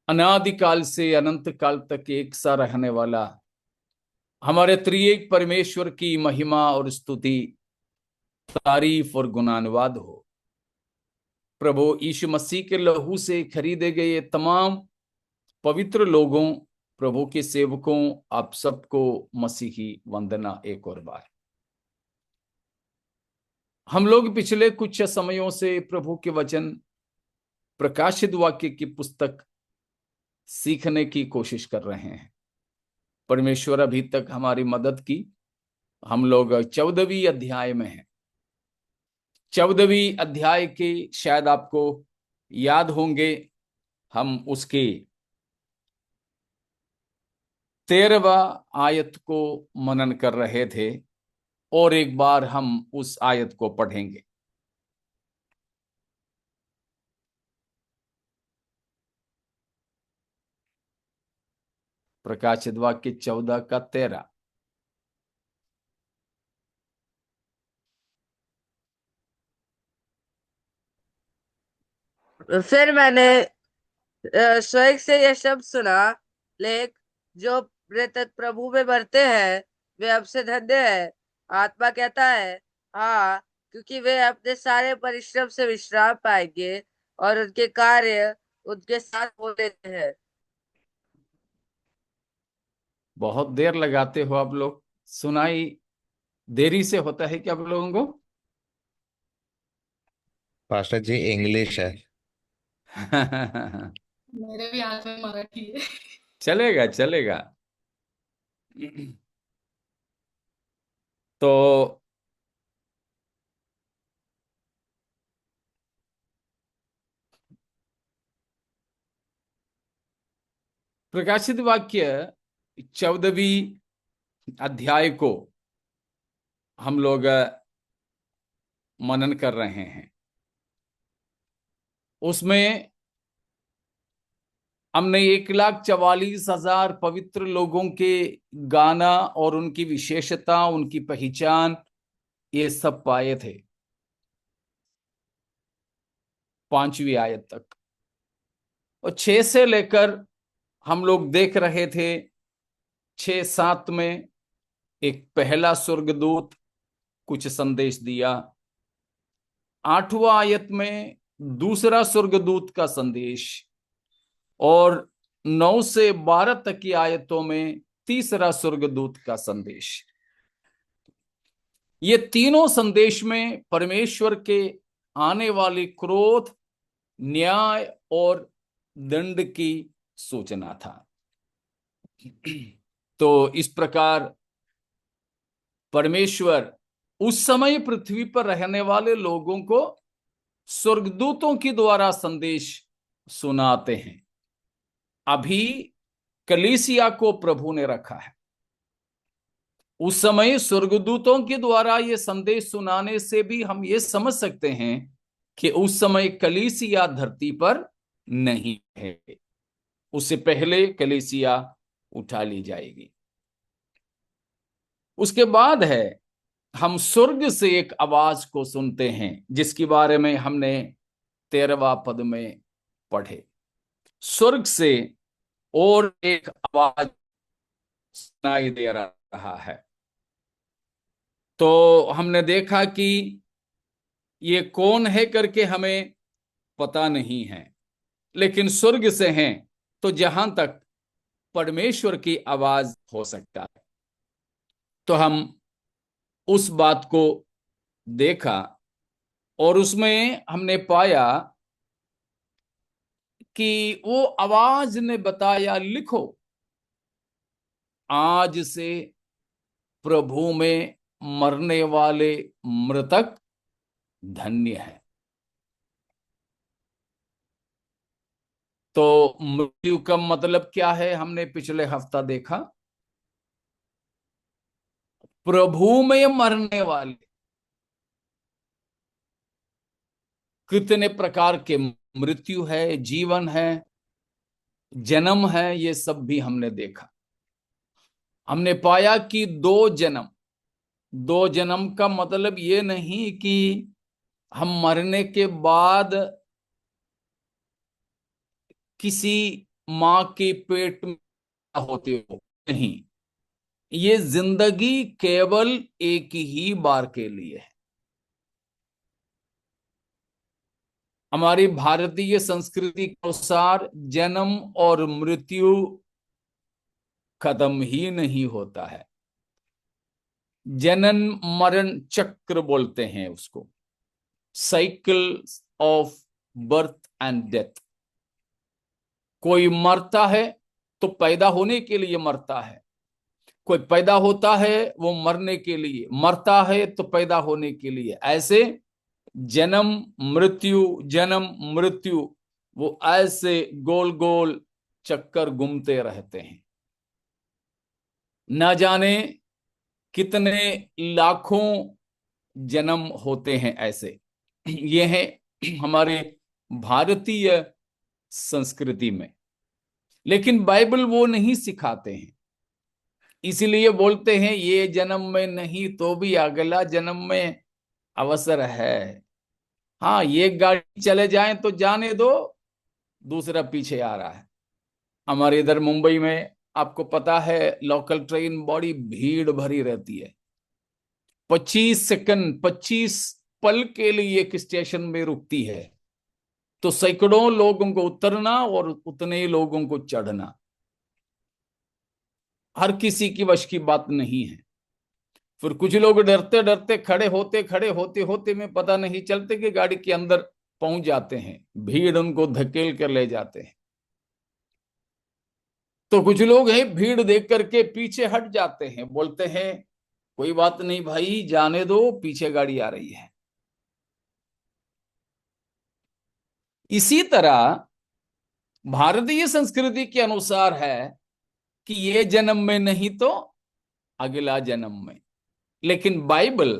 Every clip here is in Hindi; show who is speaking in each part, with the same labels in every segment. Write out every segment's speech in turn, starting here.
Speaker 1: अनादिकाल से अनंत काल तक एक सा रहने वाला हमारे त्रिएक परमेश्वर की महिमा और स्तुति, तारीफ और गुणानुवाद हो। प्रभु यीशु मसीह के लहू से खरीदे गए ये तमाम पवित्र लोगों, प्रभु के सेवकों, आप सबको मसीही वंदना एक और बार। हम लोग पिछले कुछ समयों से प्रभु के वचन प्रकाशित वाक्य की पुस्तक सीखने की कोशिश कर रहे हैं। परमेश्वर अभी तक हमारी मदद की। हम लोग 14वीं अध्याय में हैं। 14वीं अध्याय के शायद आपको याद होंगे, हम उसके 13वां आयत को मनन कर रहे थे और एक बार हम उस आयत को पढ़ेंगे। प्रकाशित वाक्य 14 का 13।
Speaker 2: फिर मैंने स्वर्ग से यह शब्द सुना, लेख जो मृतक प्रभु में मरते हैं वे अब से धन्य है। आत्मा कहता है हाँ, क्योंकि वे अपने सारे परिश्रम से विश्राम पाएंगे और उनके कार्य उनके साथ हो लेते हैं।
Speaker 1: बहुत देर लगाते हो आप लोग, सुनाई देरी से होता है क्या आप लोगों को?
Speaker 3: पास्टर जी इंग्लिश है।
Speaker 4: मेरे भी हाथ में मराठी है।
Speaker 1: चलेगा चलेगा। तो प्रकाशित वाक्य 14वीं अध्याय को हम लोग मनन कर रहे हैं। उसमें हमने 1,44,000 पवित्र लोगों के गाना और उनकी विशेषता, उनकी पहचान, ये सब पाए थे 5वीं आयत तक। और 6 से लेकर हम लोग देख रहे थे 6-7 में एक पहला स्वर्गदूत कुछ संदेश दिया। 8वां आयत में दूसरा स्वर्गदूत का संदेश, और 9 से 12 तक की आयतों में तीसरा स्वर्गदूत का संदेश। ये तीनों संदेश में परमेश्वर के आने वाली क्रोध, न्याय और दंड की सूचना था। तो इस प्रकार परमेश्वर उस समय पृथ्वी पर रहने वाले लोगों को स्वर्गदूतों के द्वारा संदेश सुनाते हैं। अभी कलीसिया को प्रभु ने रखा है। उस समय स्वर्गदूतों के द्वारा ये संदेश सुनाने से भी हम ये समझ सकते हैं कि उस समय कलीसिया धरती पर नहीं है। उससे पहले कलीसिया उठा ली जाएगी। उसके बाद है हम स्वर्ग से एक आवाज को सुनते हैं, जिसके बारे में हमने 13वां पद में पढ़े। स्वर्ग से और एक आवाज सुनाई दे रहा है। तो हमने देखा कि ये कौन है करके हमें पता नहीं है, लेकिन स्वर्ग से हैं तो जहां तक परमेश्वर की आवाज हो सकता है। तो हम उस बात को देखा और उसमें हमने पाया कि वो आवाज ने बताया, लिखो, आज से प्रभु में मरने वाले मृतक धन्य है। तो मृत्यु का मतलब क्या है हमने पिछले हफ्ता देखा। प्रभु में मरने वाले कितने प्रकार के मृत्यु है, जीवन है, जन्म है, ये सब भी हमने देखा। हमने पाया कि दो जन्म का मतलब ये नहीं कि हम मरने के बाद किसी मां के पेट में होते हो, नहीं, ये जिंदगी केवल एक ही बार के लिए है। हमारी भारतीय संस्कृति के अनुसार जन्म और मृत्यु खत्म ही नहीं होता है। जनन मरण चक्र बोलते हैं उसको, cycle of birth and death. कोई मरता है तो पैदा होने के लिए मरता है, कोई पैदा होता है वो मरने के लिए, मरता है तो पैदा होने के लिए। ऐसे जन्म जन्म मृत्यु, वो ऐसे गोल गोल चक्कर घूमते रहते हैं। न जाने कितने लाखों जन्म होते हैं ऐसे। ये है हमारे भारतीय संस्कृति में, लेकिन बाइबल वो नहीं सिखाते हैं। इसीलिए बोलते हैं ये जन्म में नहीं तो भी अगला जन्म में अवसर है। हाँ, ये गाड़ी चले जाए तो जाने दो, दूसरा पीछे आ रहा है। हमारे इधर मुंबई में आपको पता है लोकल ट्रेन बड़ी भीड़ भरी रहती है। 25 सेकंड 25 पल के लिए एक स्टेशन में रुकती है तो सैकड़ों लोगों को उतरना और उतने ही लोगों को चढ़ना हर किसी की वश की बात नहीं है। फिर कुछ लोग डरते डरते खड़े होते होते में पता नहीं चलते कि गाड़ी के अंदर पहुंच जाते हैं, भीड़ उनको धकेल कर ले जाते हैं। तो कुछ लोग हैं भीड़ देख करके पीछे हट जाते हैं, बोलते हैं कोई बात नहीं भाई, जाने दो, पीछे गाड़ी आ रही है। इसी तरह भारतीय संस्कृति के अनुसार है कि ये जन्म में नहीं तो अगला जन्म में। लेकिन बाइबल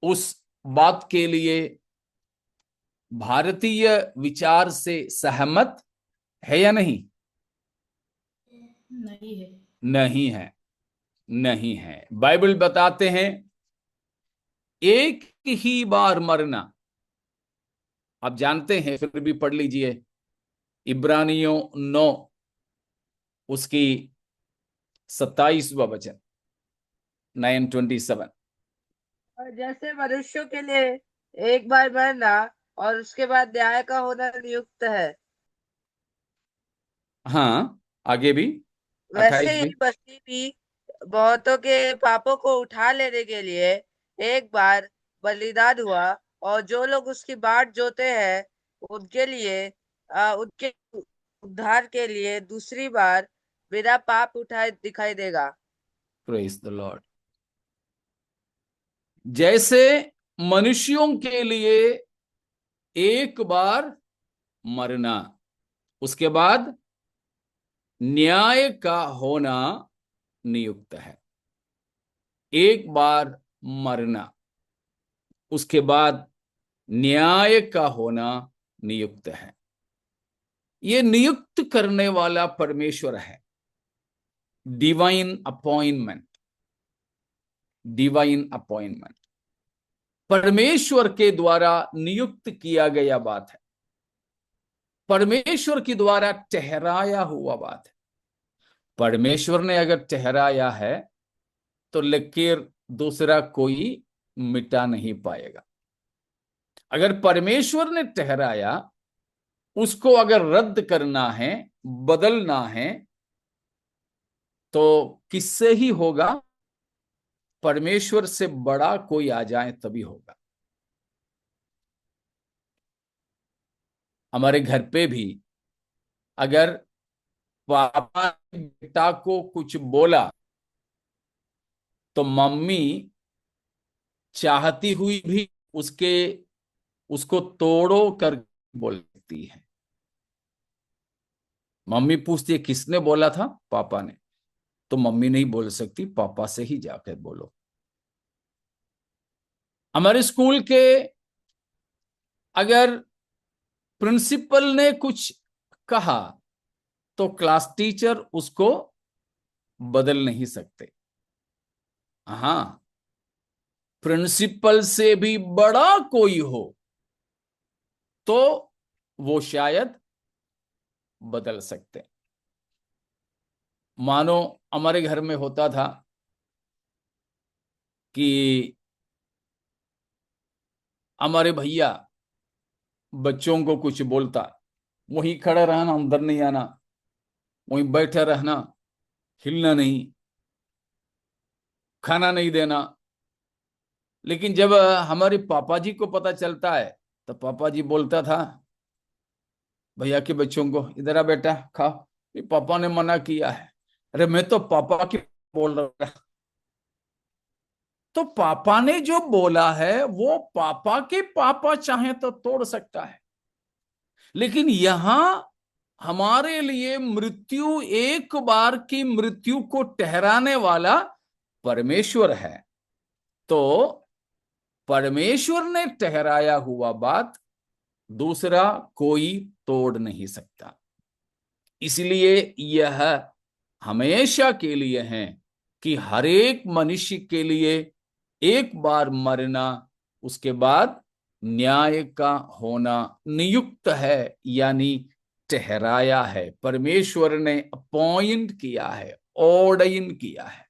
Speaker 1: उस बात के लिए भारतीय विचार से सहमत है या नहीं?
Speaker 4: नहीं है।
Speaker 1: नहीं है, नहीं है। बाइबल बताते हैं एक ही बार मरना। आप जानते हैं, फिर भी पढ़ लीजिए इब्रानियों 9 उसकी 27वां वचन, 9:27।
Speaker 2: और जैसे मनुष्यों के लिए एक बार मरना और उसके बाद न्याय का होना नियुक्त है,
Speaker 1: हाँ, आगे भी
Speaker 2: वैसे
Speaker 1: 28
Speaker 2: ही
Speaker 1: भी।
Speaker 2: मसीह भी बहुतों के पापों को उठा लेने के लिए एक बार बलिदान हुआ, और जो लोग उसकी बाट जोते हैं उनके लिए उनके उद्धार के लिए दूसरी बार बिना पाप उठाए दिखाई देगा।
Speaker 1: Praise the Lord. जैसे मनुष्यों के लिए एक बार मरना, उसके बाद न्याय का होना नियुक्त है। एक बार मरना, उसके बाद न्याय का होना नियुक्त है। ये नियुक्त करने वाला परमेश्वर है। डिवाइन अपॉइंटमेंट, डिवाइन अपॉइंटमेंट परमेश्वर के द्वारा नियुक्त किया गया बात है, परमेश्वर के द्वारा ठहराया हुआ बात है। परमेश्वर ने अगर ठहराया है तो लकीर दूसरा कोई मिटा नहीं पाएगा। अगर परमेश्वर ने ठहराया, उसको अगर रद्द करना है, बदलना है, तो किससे ही होगा? परमेश्वर से बड़ा कोई आ जाए तभी होगा। हमारे घर पे भी अगर पापा ने बेटा को कुछ बोला तो मम्मी चाहती हुई भी उसको तोड़ो कर बोलती है। मम्मी पूछती है किसने बोला था? पापा ने। तो मम्मी नहीं बोल सकती, पापा से ही जाकर बोलो। हमारे स्कूल के अगर प्रिंसिपल ने कुछ कहा तो क्लास टीचर उसको बदल नहीं सकते। हाँ, प्रिंसिपल से भी बड़ा कोई हो तो वो शायद बदल सकते। मानो हमारे घर में होता था कि हमारे भैया बच्चों को कुछ बोलता, वहीं खड़ा रहना, अंदर नहीं आना, वहीं बैठा रहना, हिलना नहीं, खाना नहीं देना। लेकिन जब हमारे पापा जी को पता चलता है तो पापा जी बोलता था भैया के बच्चों को, इधर आ बेटा खाओ, ये पापा ने मना किया है। अरे मैं तो पापा की बोल रहा। तो पापा ने जो बोला है वो पापा के पापा चाहे तो तोड़ सकता है, लेकिन यहां हमारे लिए मृत्यु, एक बार की मृत्यु को ठहराने वाला परमेश्वर है। तो परमेश्वर ने ठहराया हुआ बात दूसरा कोई तोड़ नहीं सकता। इसलिए यह हमेशा के लिए है कि हर एक मनुष्य के लिए एक बार मरना, उसके बाद न्याय का होना नियुक्त है, यानी ठहराया है। परमेश्वर ने अपॉइंट किया है, ऑर्डाइन किया है।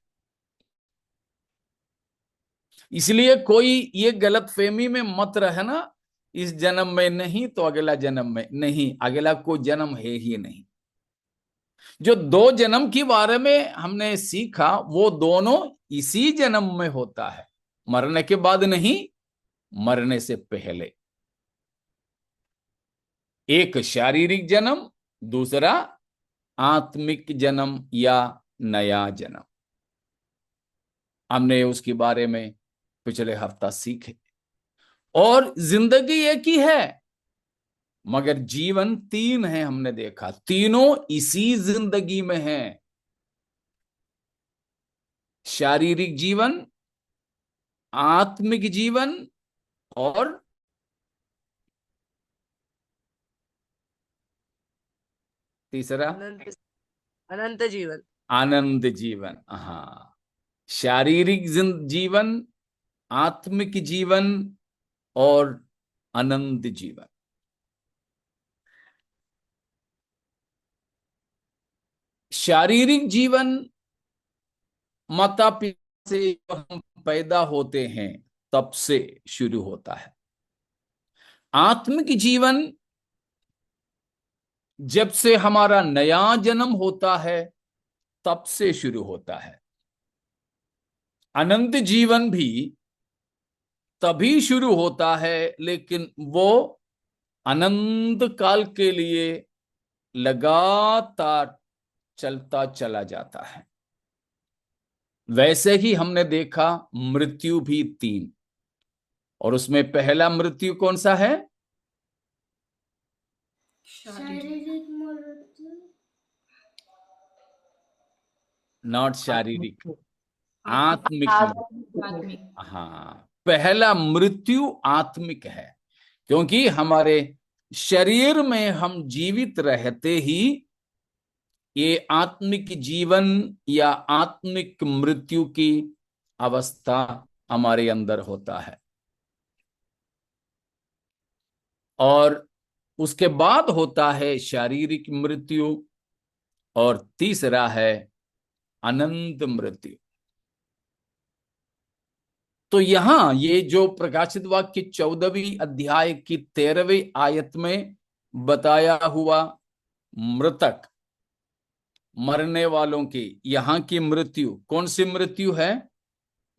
Speaker 1: इसलिए कोई ये गलतफहमी में मत रहना, इस जन्म में नहीं तो अगला जन्म में नहीं, अगला कोई जन्म है ही नहीं। जो दो जन्म के बारे में हमने सीखा वो दोनों इसी जन्म में होता है, मरने के बाद नहीं, मरने से पहले। एक शारीरिक जन्म, दूसरा आत्मिक जन्म या नया जन्म। हमने उसके बारे में पिछले हफ्ता सीखे। और जिंदगी एक ही है मगर जीवन तीन है, हमने देखा तीनों इसी जिंदगी में है। शारीरिक जीवन, आत्मिक जीवन और तीसरा
Speaker 2: अनंत अनंत जीवन।
Speaker 1: आनंद जीवन। हाँ, शारीरिक जीवन, आत्मिक जीवन और आनंद जीवन। शारीरिक जीवन माता पिता से हम पैदा होते हैं तब से शुरू होता है। आत्मिक जीवन जब से हमारा नया जन्म होता है तब से शुरू होता है। अनंत जीवन भी तभी शुरू होता है, लेकिन वो अनंत काल के लिए लगातार चलता चला जाता है। वैसे ही हमने देखा मृत्यु भी तीन, और उसमें पहला मृत्यु कौन सा है?
Speaker 4: शारीरिक
Speaker 1: नॉट शारीरिक, आत्मिक मृत्यु।
Speaker 4: आत्मिक।
Speaker 1: हाँ, पहला मृत्यु आत्मिक है, क्योंकि हमारे शरीर में हम जीवित रहते ही ये आत्मिक जीवन या आत्मिक मृत्यु की अवस्था हमारे अंदर होता है। और उसके बाद होता है शारीरिक मृत्यु, और तीसरा है अनंत मृत्यु। तो यहां ये जो प्रकाशित वाक्य 14वीं अध्याय की 13वीं आयत में बताया हुआ मृतक, मरने वालों की यहां की मृत्यु कौन सी मृत्यु है?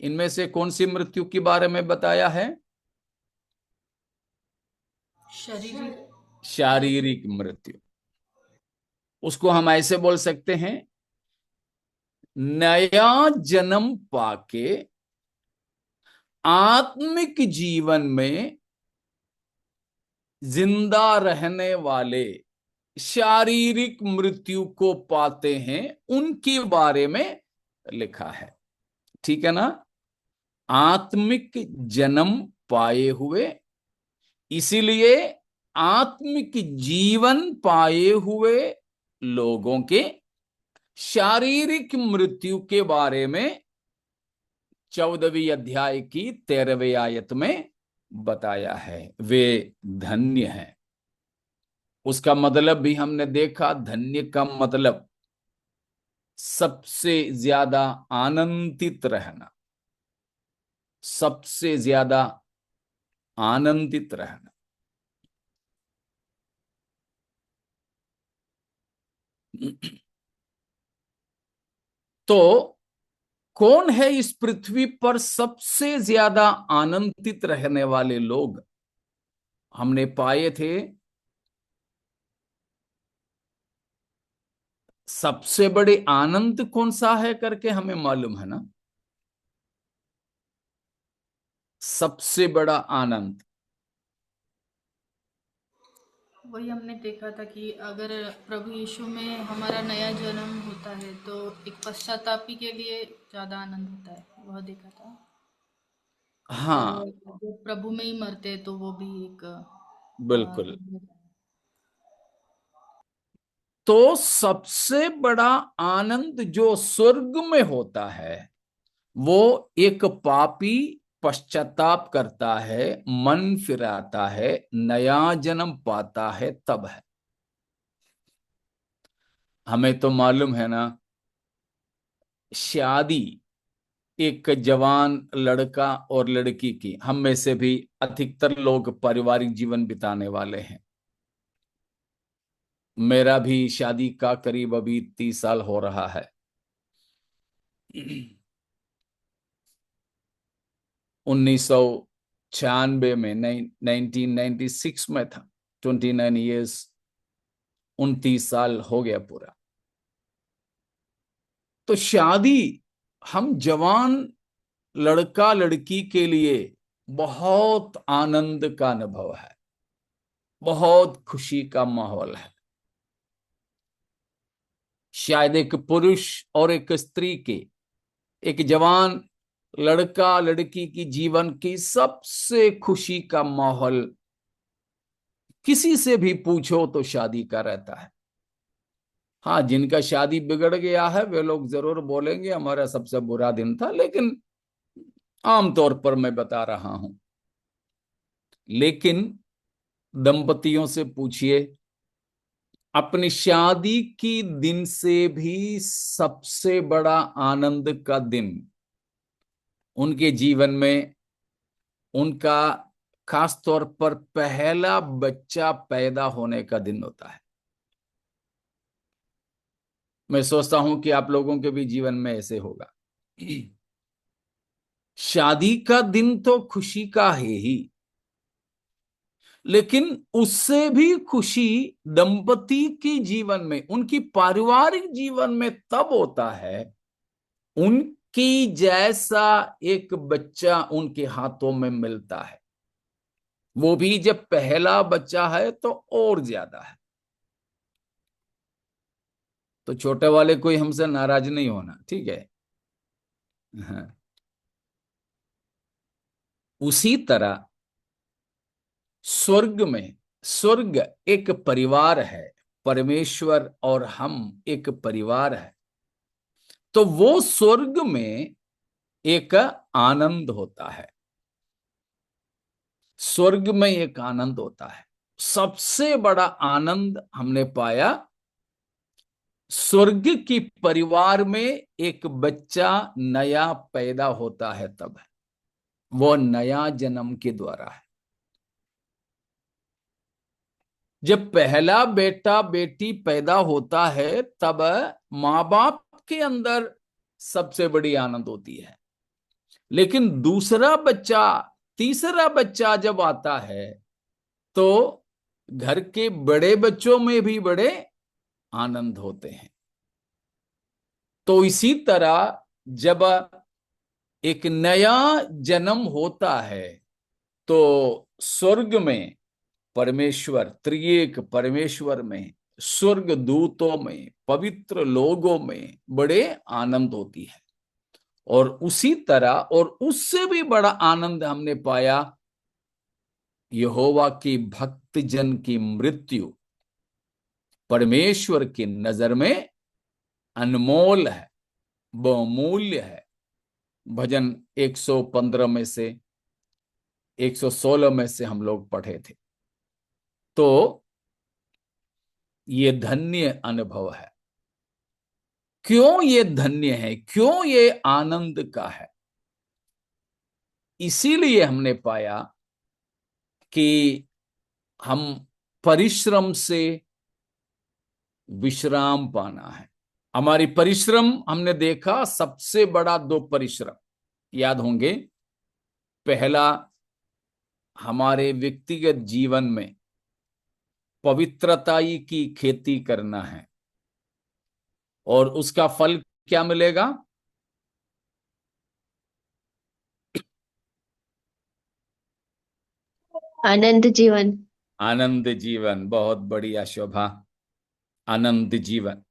Speaker 1: इनमें से कौन सी मृत्यु के बारे में बताया है?
Speaker 4: शारीरिक
Speaker 1: शारीरिक मृत्यु। उसको हम ऐसे बोल सकते हैं, नया जन्म पाके आत्मिक जीवन में जिंदा रहने वाले शारीरिक मृत्यु को पाते हैं, उनके बारे में लिखा है। ठीक है ना? आत्मिक जन्म पाए हुए, इसीलिए आत्मिक जीवन पाए हुए लोगों के शारीरिक मृत्यु के बारे में 14वीं अध्याय की 13वीं आयत में बताया है। वे धन्य हैं। उसका मतलब भी हमने देखा, धन्य का मतलब सबसे ज्यादा आनंदित रहना, सबसे ज्यादा आनंदित रहना। तो कौन है इस पृथ्वी पर सबसे ज्यादा आनंदित रहने वाले लोग? हमने पाए थे सबसे बड़े आनंद कौन सा है करके हमें मालूम है ना। सबसे बड़ा आनंद
Speaker 4: वही हमने देखा था कि अगर प्रभु यीशु में हमारा नया जन्म होता है तो एक पश्चातापी के लिए ज्यादा आनंद होता है, वह देखा था। और
Speaker 1: हाँ
Speaker 4: जो प्रभु में ही मरते हैं तो वो भी एक
Speaker 1: बिल्कुल। तो सबसे बड़ा आनंद जो स्वर्ग में होता है वो एक पापी पश्चाताप करता है, मन फिराता है, नया जन्म पाता है, तब है। हमें तो मालूम है ना, शादी एक जवान लड़का और लड़की की, हम में से भी अधिकतर लोग पारिवारिक जीवन बिताने वाले हैं। मेरा भी शादी का करीब अभी 30 साल हो रहा है। 1996 में, 1996 में था। 29 ईयर्स, 29 साल हो गया पूरा। तो शादी हम जवान लड़का लड़की के लिए बहुत आनंद का अनुभव है, बहुत खुशी का माहौल है। शायद एक पुरुष और एक स्त्री के, एक जवान लड़का लड़की की जीवन की सबसे खुशी का माहौल किसी से भी पूछो तो शादी का रहता है। हाँ, जिनका शादी बिगड़ गया है वे लोग जरूर बोलेंगे हमारा सबसे बुरा दिन था, लेकिन आमतौर पर मैं बता रहा हूं। लेकिन दंपतियों से पूछिए, अपनी शादी की दिन से भी सबसे बड़ा आनंद का दिन उनके जीवन में उनका खास तौर पर पहला बच्चा पैदा होने का दिन होता है। मैं सोचता हूं कि आप लोगों के भी जीवन में ऐसे होगा। शादी का दिन तो खुशी का है ही, लेकिन उससे भी खुशी दंपति के जीवन में, उनकी पारिवारिक जीवन में तब होता है उनकी जैसा एक बच्चा उनके हाथों में मिलता है। वो भी जब पहला बच्चा है तो और ज्यादा है। तो छोटे वाले कोई हमसे नाराज नहीं होना, ठीक है। हाँ। उसी तरह स्वर्ग में, स्वर्ग एक परिवार है, परमेश्वर और हम एक परिवार है। तो वो स्वर्ग में एक आनंद होता है, स्वर्ग में एक आनंद होता है। सबसे बड़ा आनंद हमने पाया स्वर्ग की परिवार में, एक बच्चा नया पैदा होता है तब है। वो नया जन्म के द्वारा है। जब पहला बेटा बेटी पैदा होता है तब माँ बाप के अंदर सबसे बड़ी आनंद होती है। लेकिन दूसरा बच्चा, तीसरा बच्चा जब आता है तो घर के बड़े बच्चों में भी बड़े आनंद होते हैं। तो इसी तरह जब एक नया जन्म होता है तो स्वर्ग में परमेश्वर, त्रिएक परमेश्वर में, स्वर्ग दूतों में, पवित्र लोगों में बड़े आनंद होती है। और उसी तरह और उससे भी बड़ा आनंद हमने पाया यहोवा की भक्त जन की मृत्यु परमेश्वर की नजर में अनमोल है, बहुमूल्य है। भजन 115 में से 116 में से हम लोग पढ़े थे। तो ये धन्य अनुभव है। क्यों ये धन्य है, क्यों ये आनंद का है? इसीलिए हमने पाया कि हम परिश्रम से विश्राम पाना है। हमारी परिश्रम, हमने देखा सबसे बड़ा दो परिश्रम याद होंगे। पहला, हमारे व्यक्तिगत जीवन में पवित्रताई की खेती करना है, और उसका फल क्या मिलेगा?
Speaker 5: आनंद जीवन।
Speaker 1: आनंद जीवन। बहुत बढ़िया शोभा, आनंद जीवन।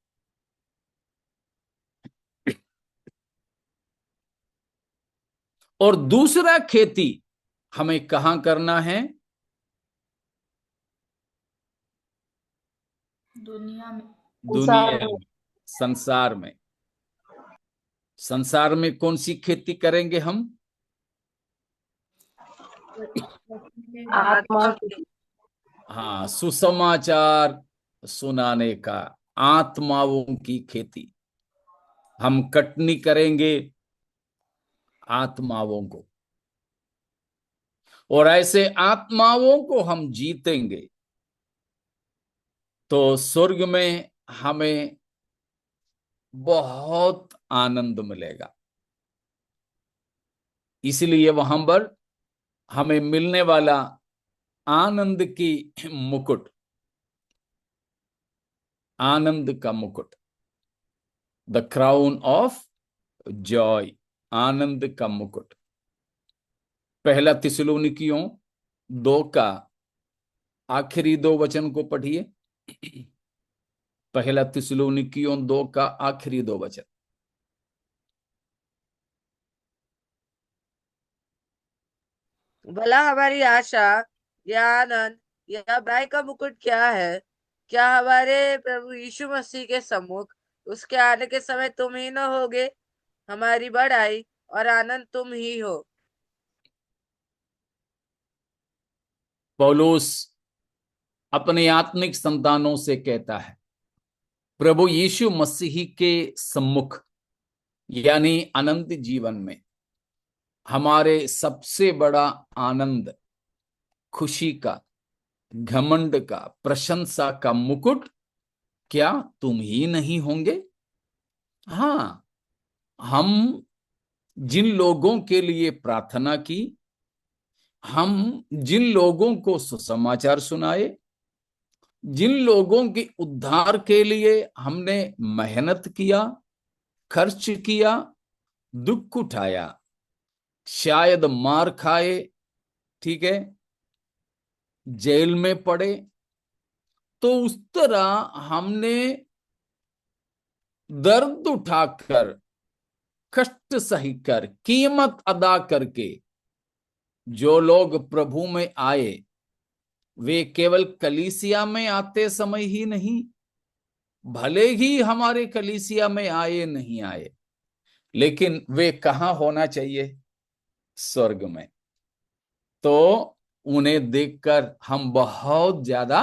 Speaker 1: और दूसरा खेती हमें कहां करना है?
Speaker 4: दुनिया में।
Speaker 1: दुनिया में, संसार में। संसार में कौन सी खेती करेंगे हम?
Speaker 2: आत्मा की।
Speaker 1: हाँ, सुसमाचार सुनाने का, आत्माओं की खेती। हम कटनी करेंगे आत्माओं को, और ऐसे आत्माओं को हम जीतेंगे तो स्वर्ग में हमें बहुत आनंद मिलेगा। इसलिए वहां पर हमें मिलने वाला आनंद की मुकुट, आनंद का मुकुट, द क्राउन ऑफ जॉय, आनंद का मुकुट। पहला थिस्सलुनीकियों 2 का आखिरी 2 वचन को पढ़िए। पहला थिस्सलुनीकियों 2 का आखिरी 2 वचन।
Speaker 2: भला हमारी आशा या आनंद या बड़ाई का मुकुट क्या है? क्या हमारे प्रभु यीशु मसीह के सम्मुख उसके आने के समय तुम ही न होगे? हमारी बड़ाई और आनंद तुम ही हो।
Speaker 1: पौलुस अपने आत्मिक संतानों से कहता है, प्रभु यीशु मसीह के सम्मुख यानी अनंत जीवन में हमारे सबसे बड़ा आनंद, खुशी का, घमंड का, प्रशंसा का मुकुट क्या तुम ही नहीं होंगे? हाँ, हम जिन लोगों के लिए प्रार्थना की, हम जिन लोगों को सुसमाचार सुनाए, जिन लोगों के उद्धार के लिए हमने मेहनत किया, खर्च किया, दुख उठाया, शायद मार खाए, ठीक है, जेल में पड़े, तो उस तरह हमने दर्द उठाकर, कष्ट सहीकर, कीमत अदा करके जो लोग प्रभु में आए, वे केवल कलीसिया में आते समय ही नहीं, भले ही हमारे कलीसिया में आए नहीं आए, लेकिन वे कहां होना चाहिए? स्वर्ग में। तो उन्हें देखकर हम बहुत ज्यादा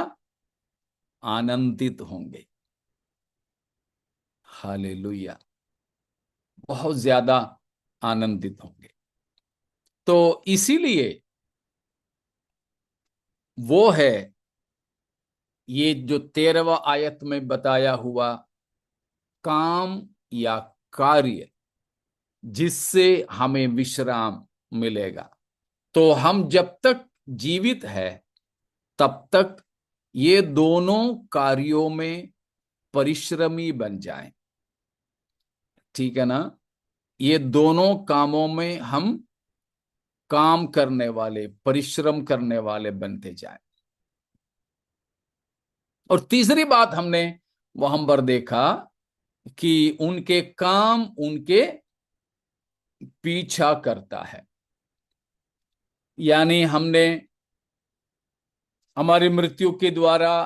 Speaker 1: आनंदित होंगे। हालेलुया, बहुत ज्यादा आनंदित होंगे। तो इसीलिए वो है ये जो 13वां आयत में बताया हुआ काम या कार्य जिससे हमें विश्राम मिलेगा। तो हम जब तक जीवित है तब तक ये दोनों कार्यों में परिश्रमी बन जाएं, ठीक है ना? ये दोनों कामों में हम काम करने वाले, परिश्रम करने वाले बनते जाएं। और तीसरी बात हमने वहां पर देखा कि उनके काम उनके पीछा करता है। यानी हमने हमारी मृत्यु के द्वारा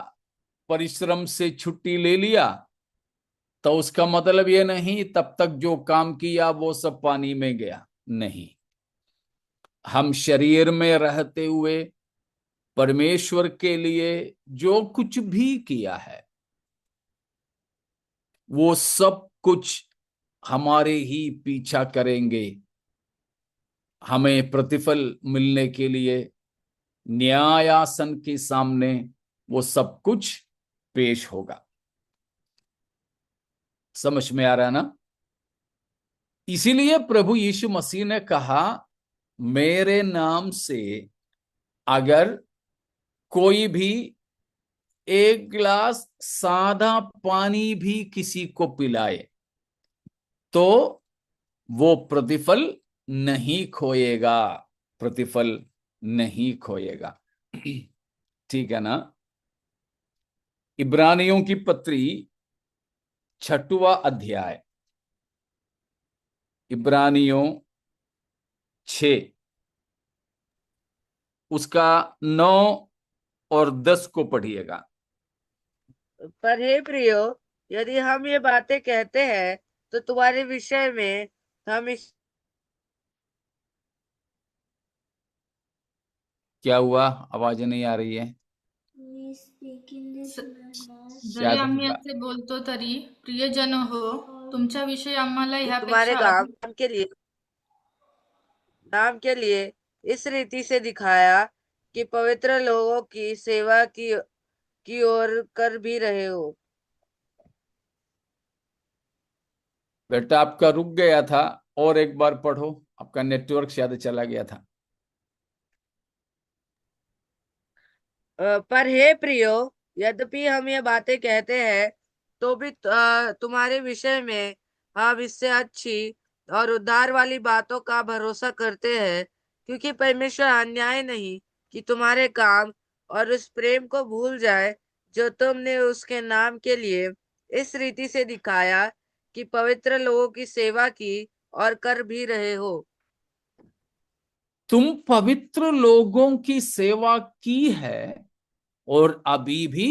Speaker 1: परिश्रम से छुट्टी ले लिया तो उसका मतलब ये नहीं तब तक जो काम किया वो सब पानी में गया, नहीं। हम शरीर में रहते हुए परमेश्वर के लिए जो कुछ भी किया है वो सब कुछ हमारे ही पीछा करेंगे। हमें प्रतिफल मिलने के लिए न्यायासन के सामने वो सब कुछ पेश होगा। समझ में आ रहा है ना? इसीलिए प्रभु यीशु मसीह ने कहा, मेरे नाम से अगर कोई भी एक गिलास सादा पानी भी किसी को पिलाए तो वो प्रतिफल नहीं खोएगा, प्रतिफल नहीं खोएगा। ठीक है ना? इब्रानियों की पत्री 6वां अध्याय, इब्रानियों 6 उसका 9 और 10 को पढ़िएगा।
Speaker 2: पर हे प्रियो, यदि हम ये बातें कहते हैं तो तुम्हारे विषय में हम इस
Speaker 1: क्या हुआ? आवाज नहीं आ रही है
Speaker 4: जरी आम्ही
Speaker 1: शायद।
Speaker 4: असे बोलतो तरी प्रियजन हो, तुमच्याविषयी आम्हाला
Speaker 2: तुम्हारे
Speaker 4: ह्यापेक्षा अधिक
Speaker 2: नाम के लिए इस रीति से दिखाया कि पवित्र लोगों की सेवा की ओर कर भी रहे हो।
Speaker 1: बेटा आपका रुक गया था, और एक बार पढ़ो, आपका नेटवर्क शायद चला गया था।
Speaker 2: पर हे प्रियो, यद्यपि हम ये बातें कहते हैं तो भी तुम्हारे विषय में हम इससे अच्छी और उद्धार वाली बातों का भरोसा करते हैं, क्योंकि परमेश्वर अन्याय नहीं कि तुम्हारे काम और उस प्रेम को भूल जाए जो तुमने उसके नाम के लिए इस रीति से दिखाया कि पवित्र लोगों की सेवा की और कर भी रहे हो।
Speaker 1: तुम पवित्र लोगों की सेवा की है और अभी भी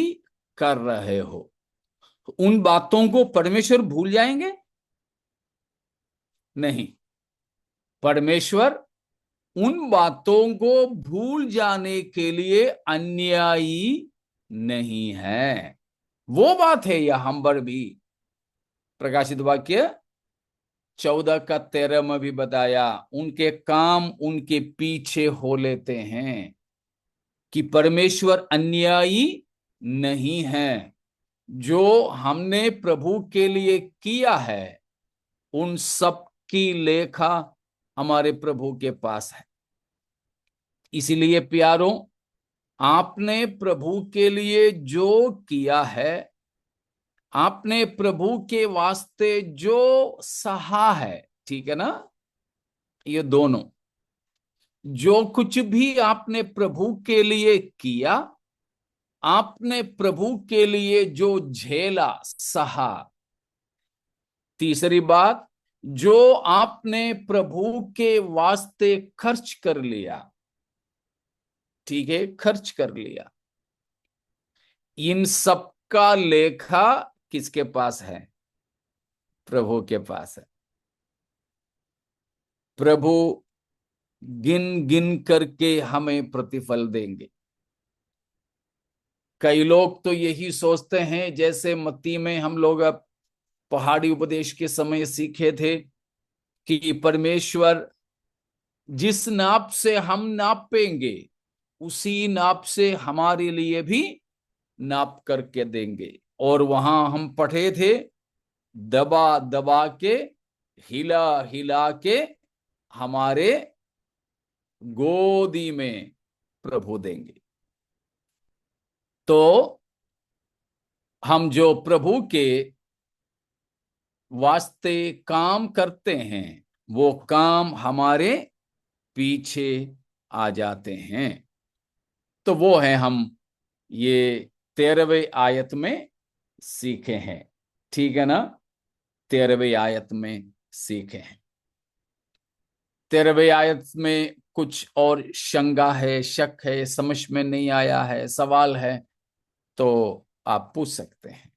Speaker 1: कर रहे हो। उन बातों को परमेश्वर भूल जाएंगे? नहीं, परमेश्वर उन बातों को भूल जाने के लिए अन्यायी नहीं है। वो बात है यह हम पर भी प्रकाशित वाक्य 14 का 13 में भी बताया, उनके काम उनके पीछे हो लेते हैं कि परमेश्वर अन्यायी नहीं है। जो हमने प्रभु के लिए किया है उन सब की लेखा हमारे प्रभु के पास है। इसीलिए प्यारों, आपने प्रभु के लिए जो किया है, आपने प्रभु के वास्ते जो सहा है, ठीक है ना, ये दोनों, जो कुछ भी आपने प्रभु के लिए किया, आपने प्रभु के लिए जो झेला सहा, तीसरी बात, जो आपने प्रभु के वास्ते खर्च कर लिया, ठीक है, खर्च कर लिया, इन सब का लेखा किसके पास है? प्रभु के पास है। प्रभु गिन गिन करके हमें प्रतिफल देंगे। कई लोग तो यही सोचते हैं, जैसे मत्ती में हम लोग अब पहाड़ी उपदेश के समय सीखे थे कि परमेश्वर जिस नाप से हम नापेंगे उसी नाप से हमारे लिए भी नाप करके देंगे। और वहां हम पढ़े थे, दबा दबा के, हिला हिला के हमारे गोदी में प्रभु देंगे। तो हम जो प्रभु के वास्ते काम करते हैं वो काम हमारे पीछे आ जाते हैं। तो वो है हम ये 13वें आयत में सीखे हैं, ठीक है ना? 13वें आयत में सीखे हैं। 13वें आयत में कुछ और शंका है, शक है, समझ में नहीं आया है, सवाल है, तो आप पूछ सकते हैं।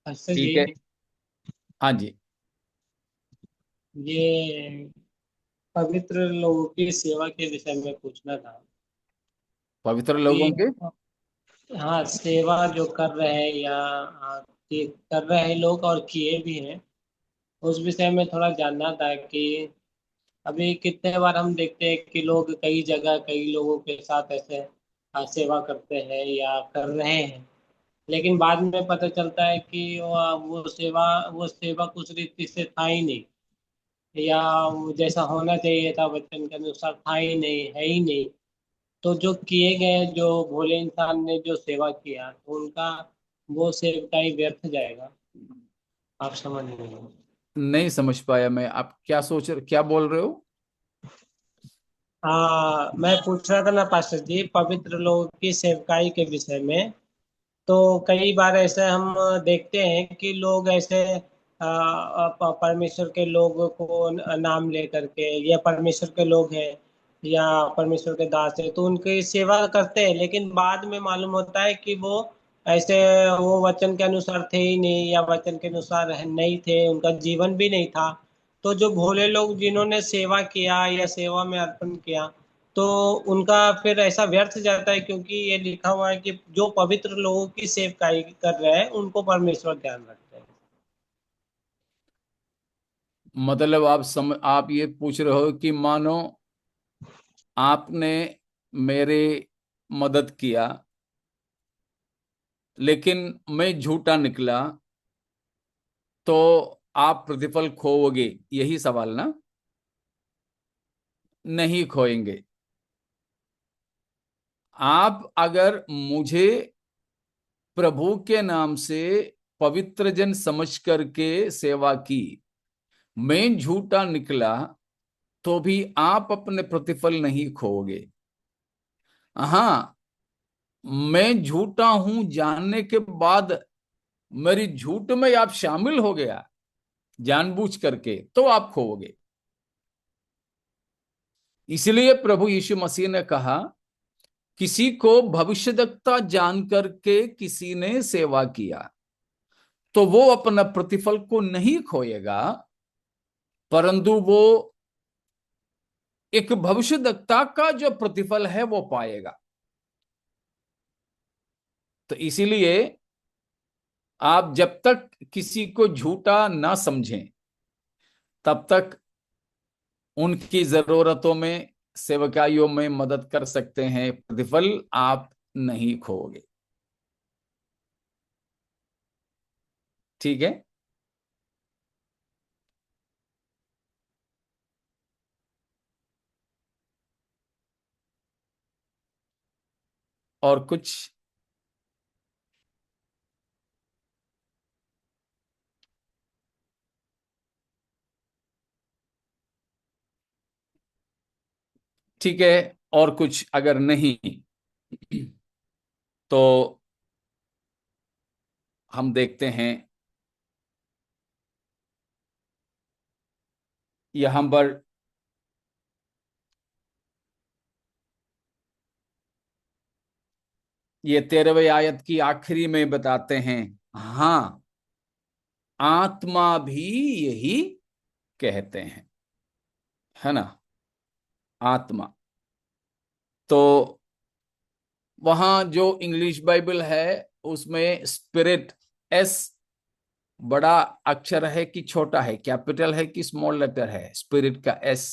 Speaker 6: अच्छा जी,
Speaker 1: ठीक है, हाँ जी।
Speaker 6: ये पवित्र लोगों की सेवा के विषय में पूछना था
Speaker 1: पवित्र लोगों के
Speaker 6: कि हाँ, सेवा जो कर रहे हैं या कि कर रहे हैं लोग और किए भी हैं, उस विषय में थोड़ा जानना था कि अभी कितने बार हम देखते हैं कि लोग कई जगह कई लोगों के साथ ऐसे सेवा करते हैं या कर रहे हैं, लेकिन बाद में पता चलता है कि वो सेवा कुछ रीति से था ही नहीं, या वो जैसा होना चाहिए था वचन के अनुसार था ही नहीं, है ही नहीं। तो जो किए गए, जो भोले इंसान ने जो सेवा किया, तो उनका वो सेवकाई व्यर्थ जाएगा। आप समझ नहीं।
Speaker 1: नहीं समझ पाया मैं, आप क्या बोल रहे हो?
Speaker 6: हाँ, मैं पूछ रहा था ना पास्टर जी, पवित्र लोगों की सेवकाई के विषय में। तो कई बार ऐसे हम देखते हैं कि लोग ऐसे परमेश्वर के लोगों को नाम लेकर के, या परमेश्वर के लोग हैं या परमेश्वर के दास हैं, तो उनकी सेवा करते हैं, लेकिन बाद में मालूम होता है कि वो ऐसे वो वचन के अनुसार थे ही नहीं, या वचन के अनुसार नहीं थे, उनका जीवन भी नहीं था। तो जो भोले लोग जिन्होंने सेवा किया या सेवा में अर्पण किया, तो उनका फिर ऐसा व्यर्थ जाता है, क्योंकि ये लिखा हुआ है कि जो पवित्र लोगों की सेवकाई कर रहे हैं उनको परमेश्वर ध्यान रखते हैं।
Speaker 1: मतलब आप ये पूछ रहे हो कि मानो आपने मेरे मदद किया, लेकिन मैं झूठा निकला, तो आप प्रतिफल खोओगे, यही सवाल ना? नहीं खोएंगे। आप अगर मुझे प्रभु के नाम से पवित्र जन समझ करके सेवा की, मैं झूठा निकला, तो भी आप अपने प्रतिफल नहीं खोओगे। हाँ, मैं झूठा हूं जानने के बाद मेरी झूठ में आप शामिल हो गया जानबूझ करके, तो आप खोओगे। इसलिए प्रभु यीशु मसीह ने कहा, किसी को भविष्यद्वक्ता जान करके किसी ने सेवा किया, तो वो अपना प्रतिफल को नहीं खोएगा, परंतु वो एक भविष्यद्वक्ता का जो प्रतिफल है वो पाएगा। तो इसीलिए आप जब तक किसी को झूठा ना समझें, तब तक उनकी जरूरतों में, सेवकाइयों में मदद कर सकते हैं, प्रतिफल आप नहीं खोओगे। ठीक है? और कुछ? ठीक है, और कुछ अगर नहीं तो हम देखते हैं यहां पर ये 13वें आयत की आखिरी में बताते हैं, हाँ, आत्मा भी यही कहते हैं, है ना? आत्मा। तो वहां जो इंग्लिश बाइबल है उसमें स्पिरिट, एस बड़ा अक्षर है कि छोटा है, कैपिटल है कि स्मॉल लेटर है स्पिरिट का S?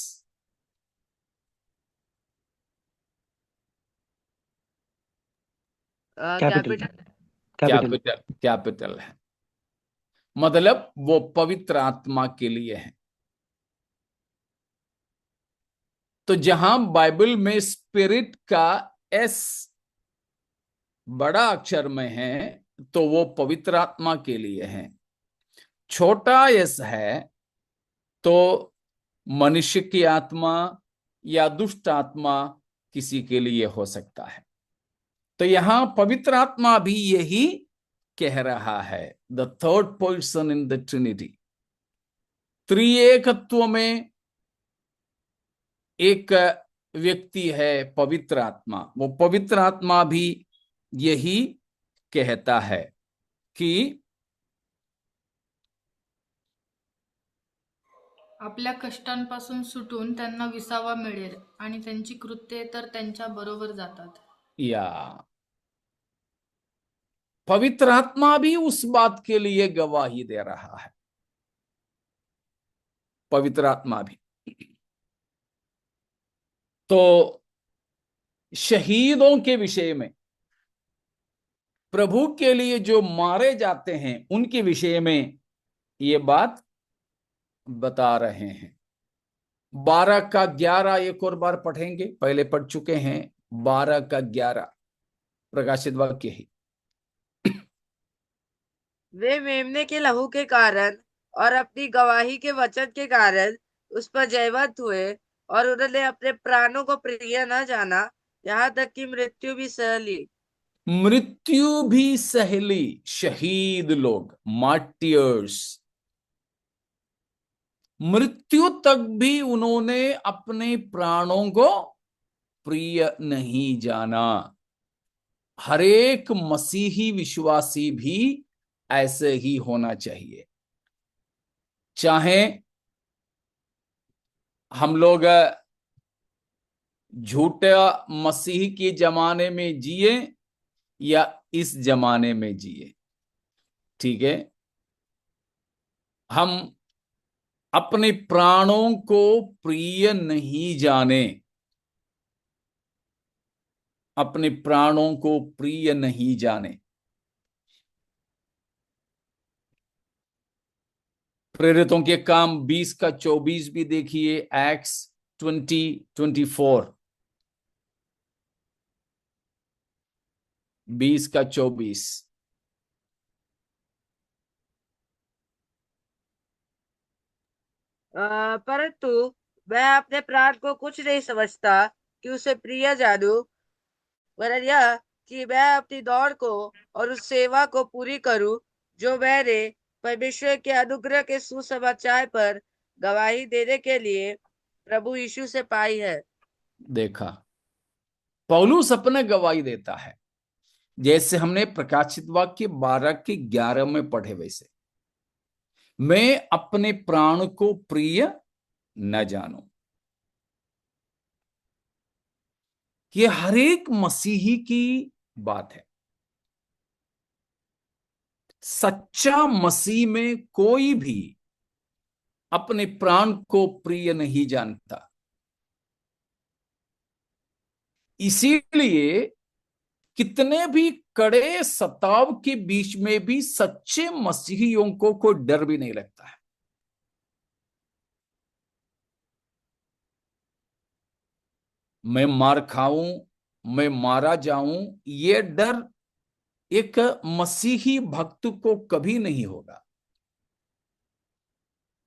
Speaker 7: Capital.
Speaker 2: Capital.
Speaker 7: Capital.
Speaker 1: Capital, capital है। मतलब वो पवित्र आत्मा के लिए है। तो जहां बाइबल में स्पिरिट का एस बड़ा अक्षर में है, तो वो पवित्र आत्मा के लिए है। छोटा एस है तो मनुष्य की आत्मा या दुष्ट आत्मा किसी के लिए हो सकता है। तो यहां पवित्र आत्मा भी यही कह रहा है, the third person in the trinity. त्रिएकत्व में एक व्यक्ति है पवित्र आत्मा, वो पवित्र आत्मा भी यही कहता है कि
Speaker 4: आपल्या कष्टांपासून सुटून त्यांना विसावा मिळेल आणि त्यांची कृत्ये तर त्यांच्या बरोबर जातात.
Speaker 1: या पवित्र आत्मा भी उस बात के लिए गवाही दे रहा है, पवित्र आत्मा भी। तो शहीदों के विषय में, प्रभु के लिए जो मारे जाते हैं उनके विषय में ये बात बता रहे हैं। 12 का 11 एक और बार पढ़ेंगे, पहले पढ़ चुके हैं। 12 का 11 प्रकाशित वाक्य ही।
Speaker 2: वे मेमने के लहू के कारण और अपनी गवाही के वचन के कारण उस पर जयवंत हुए, और उन्होंने अपने प्राणों को प्रिय न जाना, यहाँ तक कि मृत्यु भी सह ली।
Speaker 1: मृत्यु भी सहली, शहीद लोग, मार्टियर्स, मृत्यु तक भी उन्होंने अपने प्राणों को प्रिय नहीं जाना। हरेक मसीही विश्वासी भी ऐसे ही होना चाहिए। चाहे हम लोग झूठा मसीह के जमाने में जिए या इस जमाने में जिए, ठीक है, हम अपने प्राणों को प्रिय नहीं जाने, अपने प्राणों को प्रिय नहीं जाने। प्रेरितों के काम 20 का 24 भी देखिए, एक्ट्स 20:24, 20 का 24।
Speaker 2: परंतु मैं अपने प्राण को कुछ नहीं समझता कि उसे प्रिय जानूं, वरन यह कि मैं अपनी दौड़ को और उस सेवा को पूरी करूं जो मैंने परमेश्वर के अनुग्रह के सुसमाचार पर गवाही देने के लिए प्रभु यीशु से पाई है।
Speaker 1: देखा, पौलुस अपने गवाही देता है, जैसे हमने प्रकाशित वाक्य 12 के 11 में पढ़े वैसे, मैं अपने प्राण को प्रिय न जानूं। ये हर एक मसीही की बात है। सच्चा मसीह में कोई भी अपने प्राण को प्रिय नहीं जानता। इसीलिए कितने भी कड़े सताव के बीच में भी सच्चे मसीहियों को कोई डर भी नहीं लगता है। मैं मार खाऊं, मैं मारा जाऊं, ये डर एक मसीही भक्त को कभी नहीं होगा,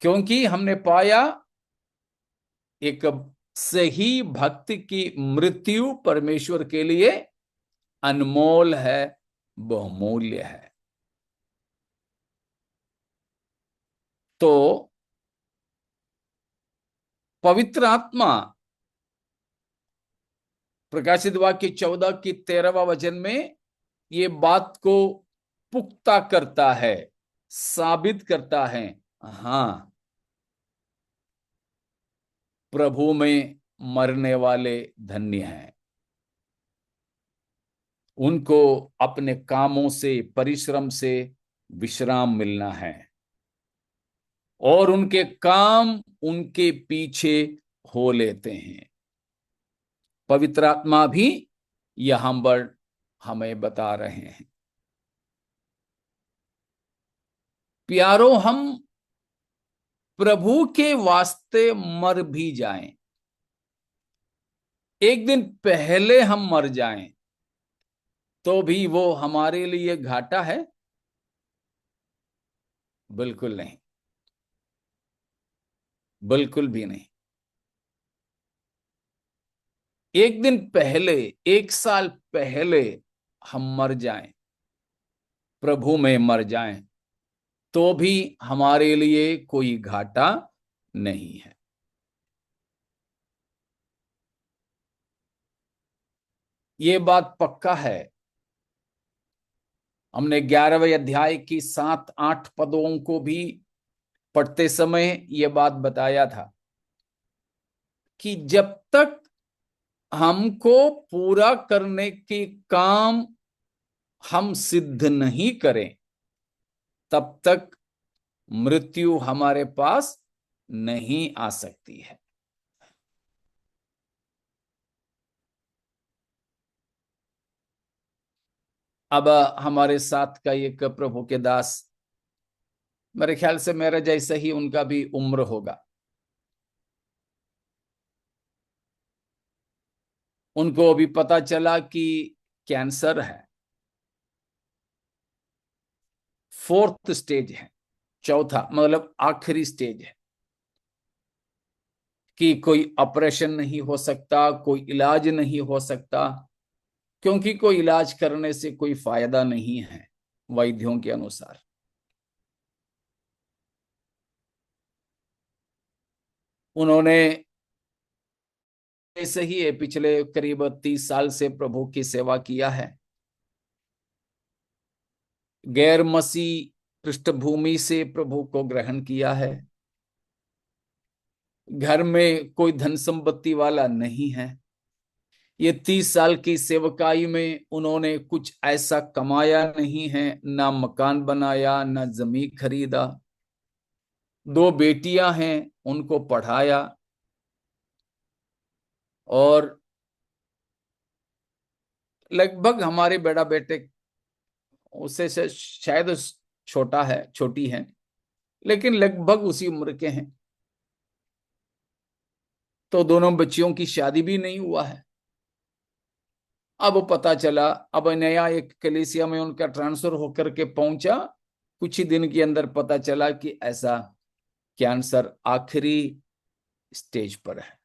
Speaker 1: क्योंकि हमने पाया एक सही भक्त की मृत्यु परमेश्वर के लिए अनमोल है, बहुमूल्य है। तो पवित्र आत्मा प्रकाशित वाक्य 14 की 13वां वचन में ये बात को पुख्ता करता है, साबित करता है। हाँ, प्रभु में मरने वाले धन्य हैं, उनको अपने कामों से, परिश्रम से विश्राम मिलना है, और उनके काम उनके पीछे हो लेते हैं। पवित्र आत्मा भी यहां पर हमें बता रहे हैं। प्यारो, हम प्रभु के वास्ते मर भी जाएं, एक दिन पहले हम मर जाएं, तो भी वो हमारे लिए घाटा है? बिल्कुल नहीं, बिल्कुल भी नहीं। एक दिन पहले, एक साल पहले हम मर जाएं, प्रभु में मर जाएं, तो भी हमारे लिए कोई घाटा नहीं है। ये बात पक्का है। हमने 11वें अध्याय की 7-8 पदों को भी पढ़ते समय ये बात बताया था कि जब तक हमको पूरा करने के काम हम सिद्ध नहीं करें, तब तक मृत्यु हमारे पास नहीं आ सकती है। अब हमारे साथ का एक प्रभु के दास, मेरे ख्याल से मेरा जैसा ही उनका भी उम्र होगा, उनको अभी पता चला कि कैंसर है, 4th स्टेज है, चौथा मतलब आखिरी स्टेज है, कि कोई ऑपरेशन नहीं हो सकता, कोई इलाज नहीं हो सकता, क्योंकि कोई इलाज करने से कोई फायदा नहीं है वैद्यों के अनुसार। उन्होंने ऐसे ही पिछले करीब 30 साल से प्रभु की सेवा किया है। गैर मसीह पृष्ठभूमि से प्रभु को ग्रहण किया है। घर में कोई धन संपत्ति वाला नहीं है। ये 30 साल की सेवकाई में उन्होंने कुछ ऐसा कमाया नहीं है, ना मकान बनाया, ना जमीन खरीदा। 2 बेटियां हैं, उनको पढ़ाया, और लगभग हमारे बड़ा बेटे उससे शायद छोटा है, छोटी है, लेकिन लगभग उसी उम्र के हैं। तो दोनों बच्चियों की शादी भी नहीं हुआ है। अब पता चला, अब नया एक कलीसिया में उनका ट्रांसफर होकर के पहुंचा, कुछ ही दिन के अंदर पता चला कि ऐसा कैंसर आखिरी स्टेज पर है।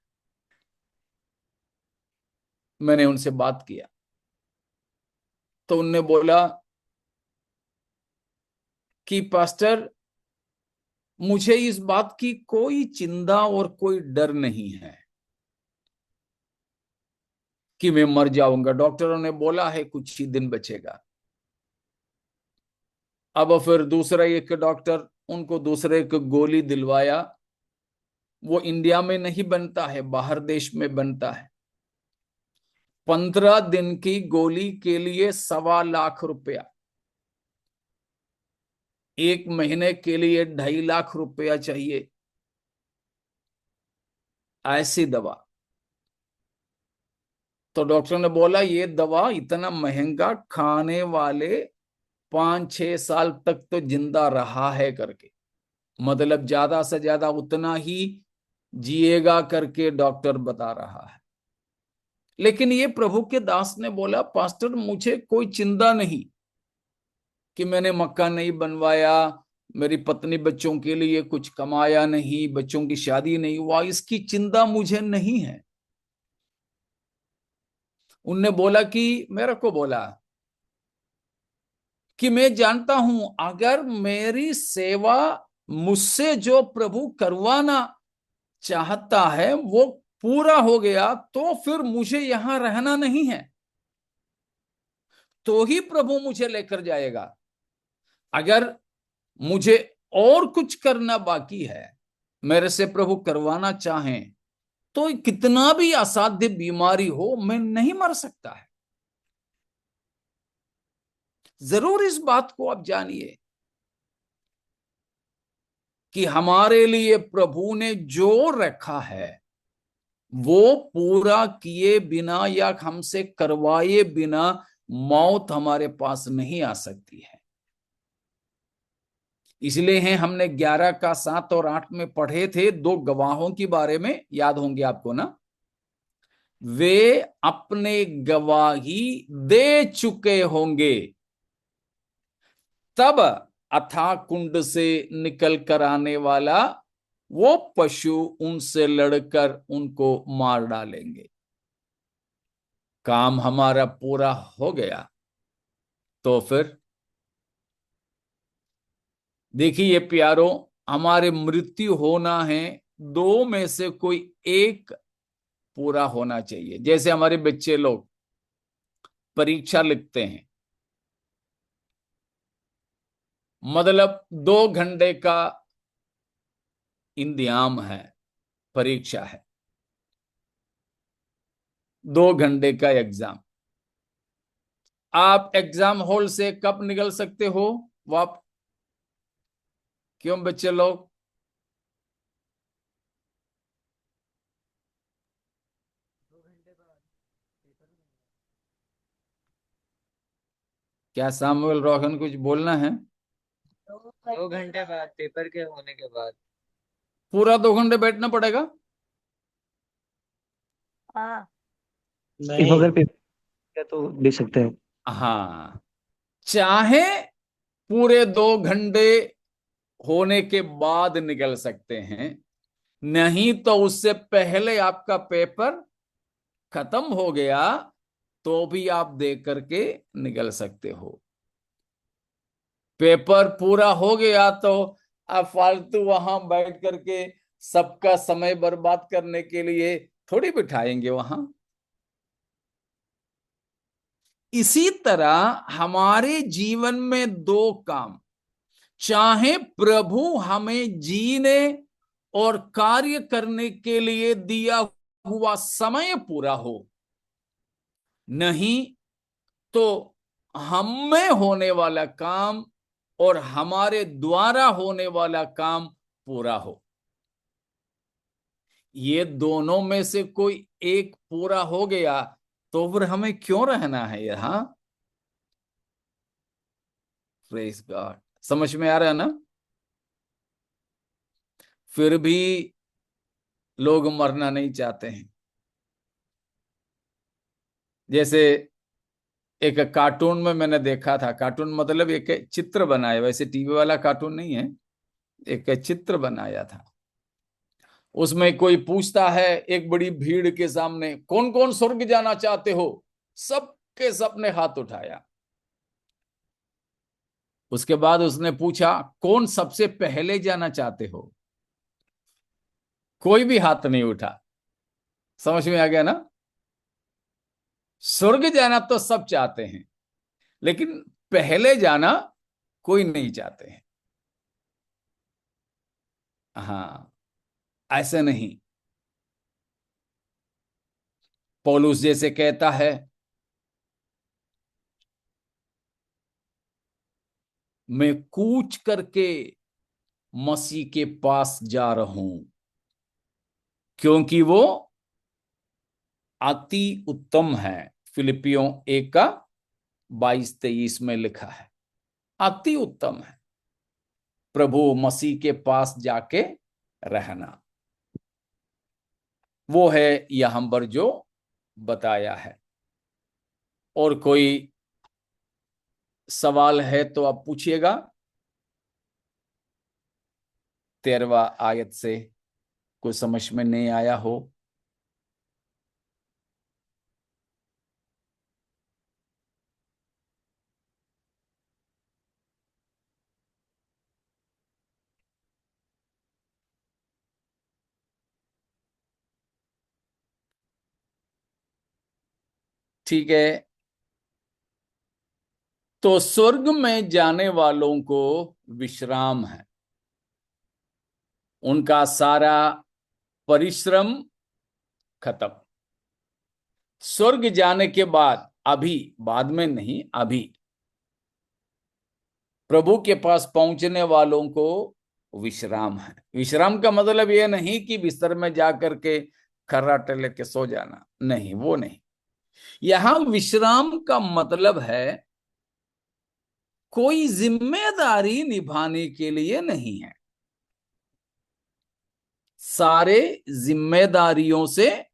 Speaker 1: मैंने उनसे बात किया तो उनने बोला कि पास्टर, मुझे इस बात की कोई चिंता और कोई डर नहीं है कि मैं मर जाऊंगा। डॉक्टरों ने बोला है कुछ ही दिन बचेगा। अब फिर दूसरा एक डॉक्टर उनको दूसरे एक गोली दिलवाया। वो इंडिया में नहीं बनता है, बाहर देश में बनता है। 15 दिन की गोली के लिए 1.25 लाख रुपया, 1 महीने के लिए 2.5 लाख रुपया चाहिए, ऐसी दवा। तो डॉक्टर ने बोला ये दवा इतना महंगा, खाने वाले 5-6 साल तक तो जिंदा रहा है करके, मतलब ज्यादा से ज्यादा उतना ही जिएगा करके डॉक्टर बता रहा है। लेकिन ये प्रभु के दास ने बोला, पास्टर मुझे कोई चिंता नहीं कि मैंने मकान नहीं बनवाया, मेरी पत्नी बच्चों के लिए कुछ कमाया नहीं, बच्चों की शादी नहीं हुआ, इसकी चिंता मुझे नहीं है। उनने बोला कि मेरे को बोला कि मैं जानता हूं अगर मेरी सेवा मुझसे जो प्रभु करवाना चाहता है वो पूरा हो गया तो फिर मुझे यहां रहना नहीं है, तो ही प्रभु मुझे लेकर जाएगा। अगर मुझे और कुछ करना बाकी है, मेरे से प्रभु करवाना चाहें, तो कितना भी असाध्य बीमारी हो, मैं नहीं मर सकता है। जरूर इस बात को आप जानिए कि हमारे लिए प्रभु ने जो रखा है वो पूरा किए बिना या हमसे करवाए बिना मौत हमारे पास नहीं आ सकती है। इसलिए हैं हमने 11 का 7 और 8 में पढ़े थे 2 गवाहों के बारे में, याद होंगे आपको ना। वे अपने गवाही दे चुके होंगे, तब अथाह कुंड से निकल कर आने वाला वो पशु उनसे लड़कर उनको मार डालेंगे। काम हमारा पूरा हो गया तो फिर देखिए प्यारो, हमारे मृत्यु होना है, 2 में से कोई एक पूरा होना चाहिए। जैसे हमारे बच्चे लोग परीक्षा लिखते हैं, मतलब 2 घंटे का इंतजाम है, परीक्षा है, 2 घंटे का एग्जाम। आप एग्जाम हॉल से कब निकल सकते हो? वाप क्यों बच्चे लोग? क्या सामुएल रोहन कुछ बोलना है?
Speaker 7: 2 घंटे बाद, पेपर के होने के बाद।
Speaker 1: पूरा 2 घंटे बैठना पड़ेगा?
Speaker 2: हाँ।
Speaker 6: नहीं,
Speaker 8: अगर पेपर तो दे सकते हैं।
Speaker 1: हाँ, चाहे पूरे 2 घंटे होने के बाद निकल सकते हैं, नहीं तो उससे पहले आपका पेपर खत्म हो गया तो भी आप दे करके निकल सकते हो। पेपर पूरा हो गया तो आप फालतू वहां बैठ करके सबका समय बर्बाद करने के लिए थोड़ी बिठाएंगे वहां। इसी तरह हमारे जीवन में 2 काम, चाहे प्रभु हमें जीने और कार्य करने के लिए दिया हुआ समय पूरा हो, नहीं तो हम में होने वाला काम और हमारे द्वारा होने वाला काम पूरा हो। ये दोनों में से कोई एक पूरा हो गया तो फिर हमें क्यों रहना है यहां? Praise God. समझ में आ रहा है ना? फिर भी लोग मरना नहीं चाहते हैं। जैसे एक कार्टून में मैंने देखा था, कार्टून मतलब एक चित्र बनाया, वैसे टीवी वाला कार्टून नहीं है, एक चित्र बनाया था। उसमें कोई पूछता है एक बड़ी भीड़ के सामने, कौन कौन स्वर्ग जाना चाहते हो? सबके सबने हाथ उठाया। उसके बाद उसने पूछा कौन सबसे पहले जाना चाहते हो? कोई भी हाथ नहीं उठा। समझ में आ गया ना? स्वर्ग जाना तो सब चाहते हैं, लेकिन पहले जाना कोई नहीं चाहते हैं। हाँ, ऐसे नहीं। पौलुस जैसे कहता है, मैं कूच करके मसीह के पास जा रहा हूं, क्योंकि वो अति उत्तम है। फिलिपियों 1:22-23 में लिखा है, अति उत्तम है प्रभु मसीह के पास जाके रहना। वो है यहां पर जो बताया है। और कोई सवाल है तो आप पूछिएगा। 13वां आयत से कोई समझ में नहीं आया हो? ठीक है, तो स्वर्ग में जाने वालों को विश्राम है। उनका सारा परिश्रम खत्म। स्वर्ग जाने के बाद, अभी बाद में नहीं, अभी प्रभु के पास पहुंचने वालों को विश्राम है। विश्राम का मतलब यह नहीं कि बिस्तर में जाकर के खर्राटे लेके सो जाना, नहीं, वो नहीं। यहां विश्राम का मतलब है कोई जिम्मेदारी निभाने के लिए नहीं है, सारे जिम्मेदारियों से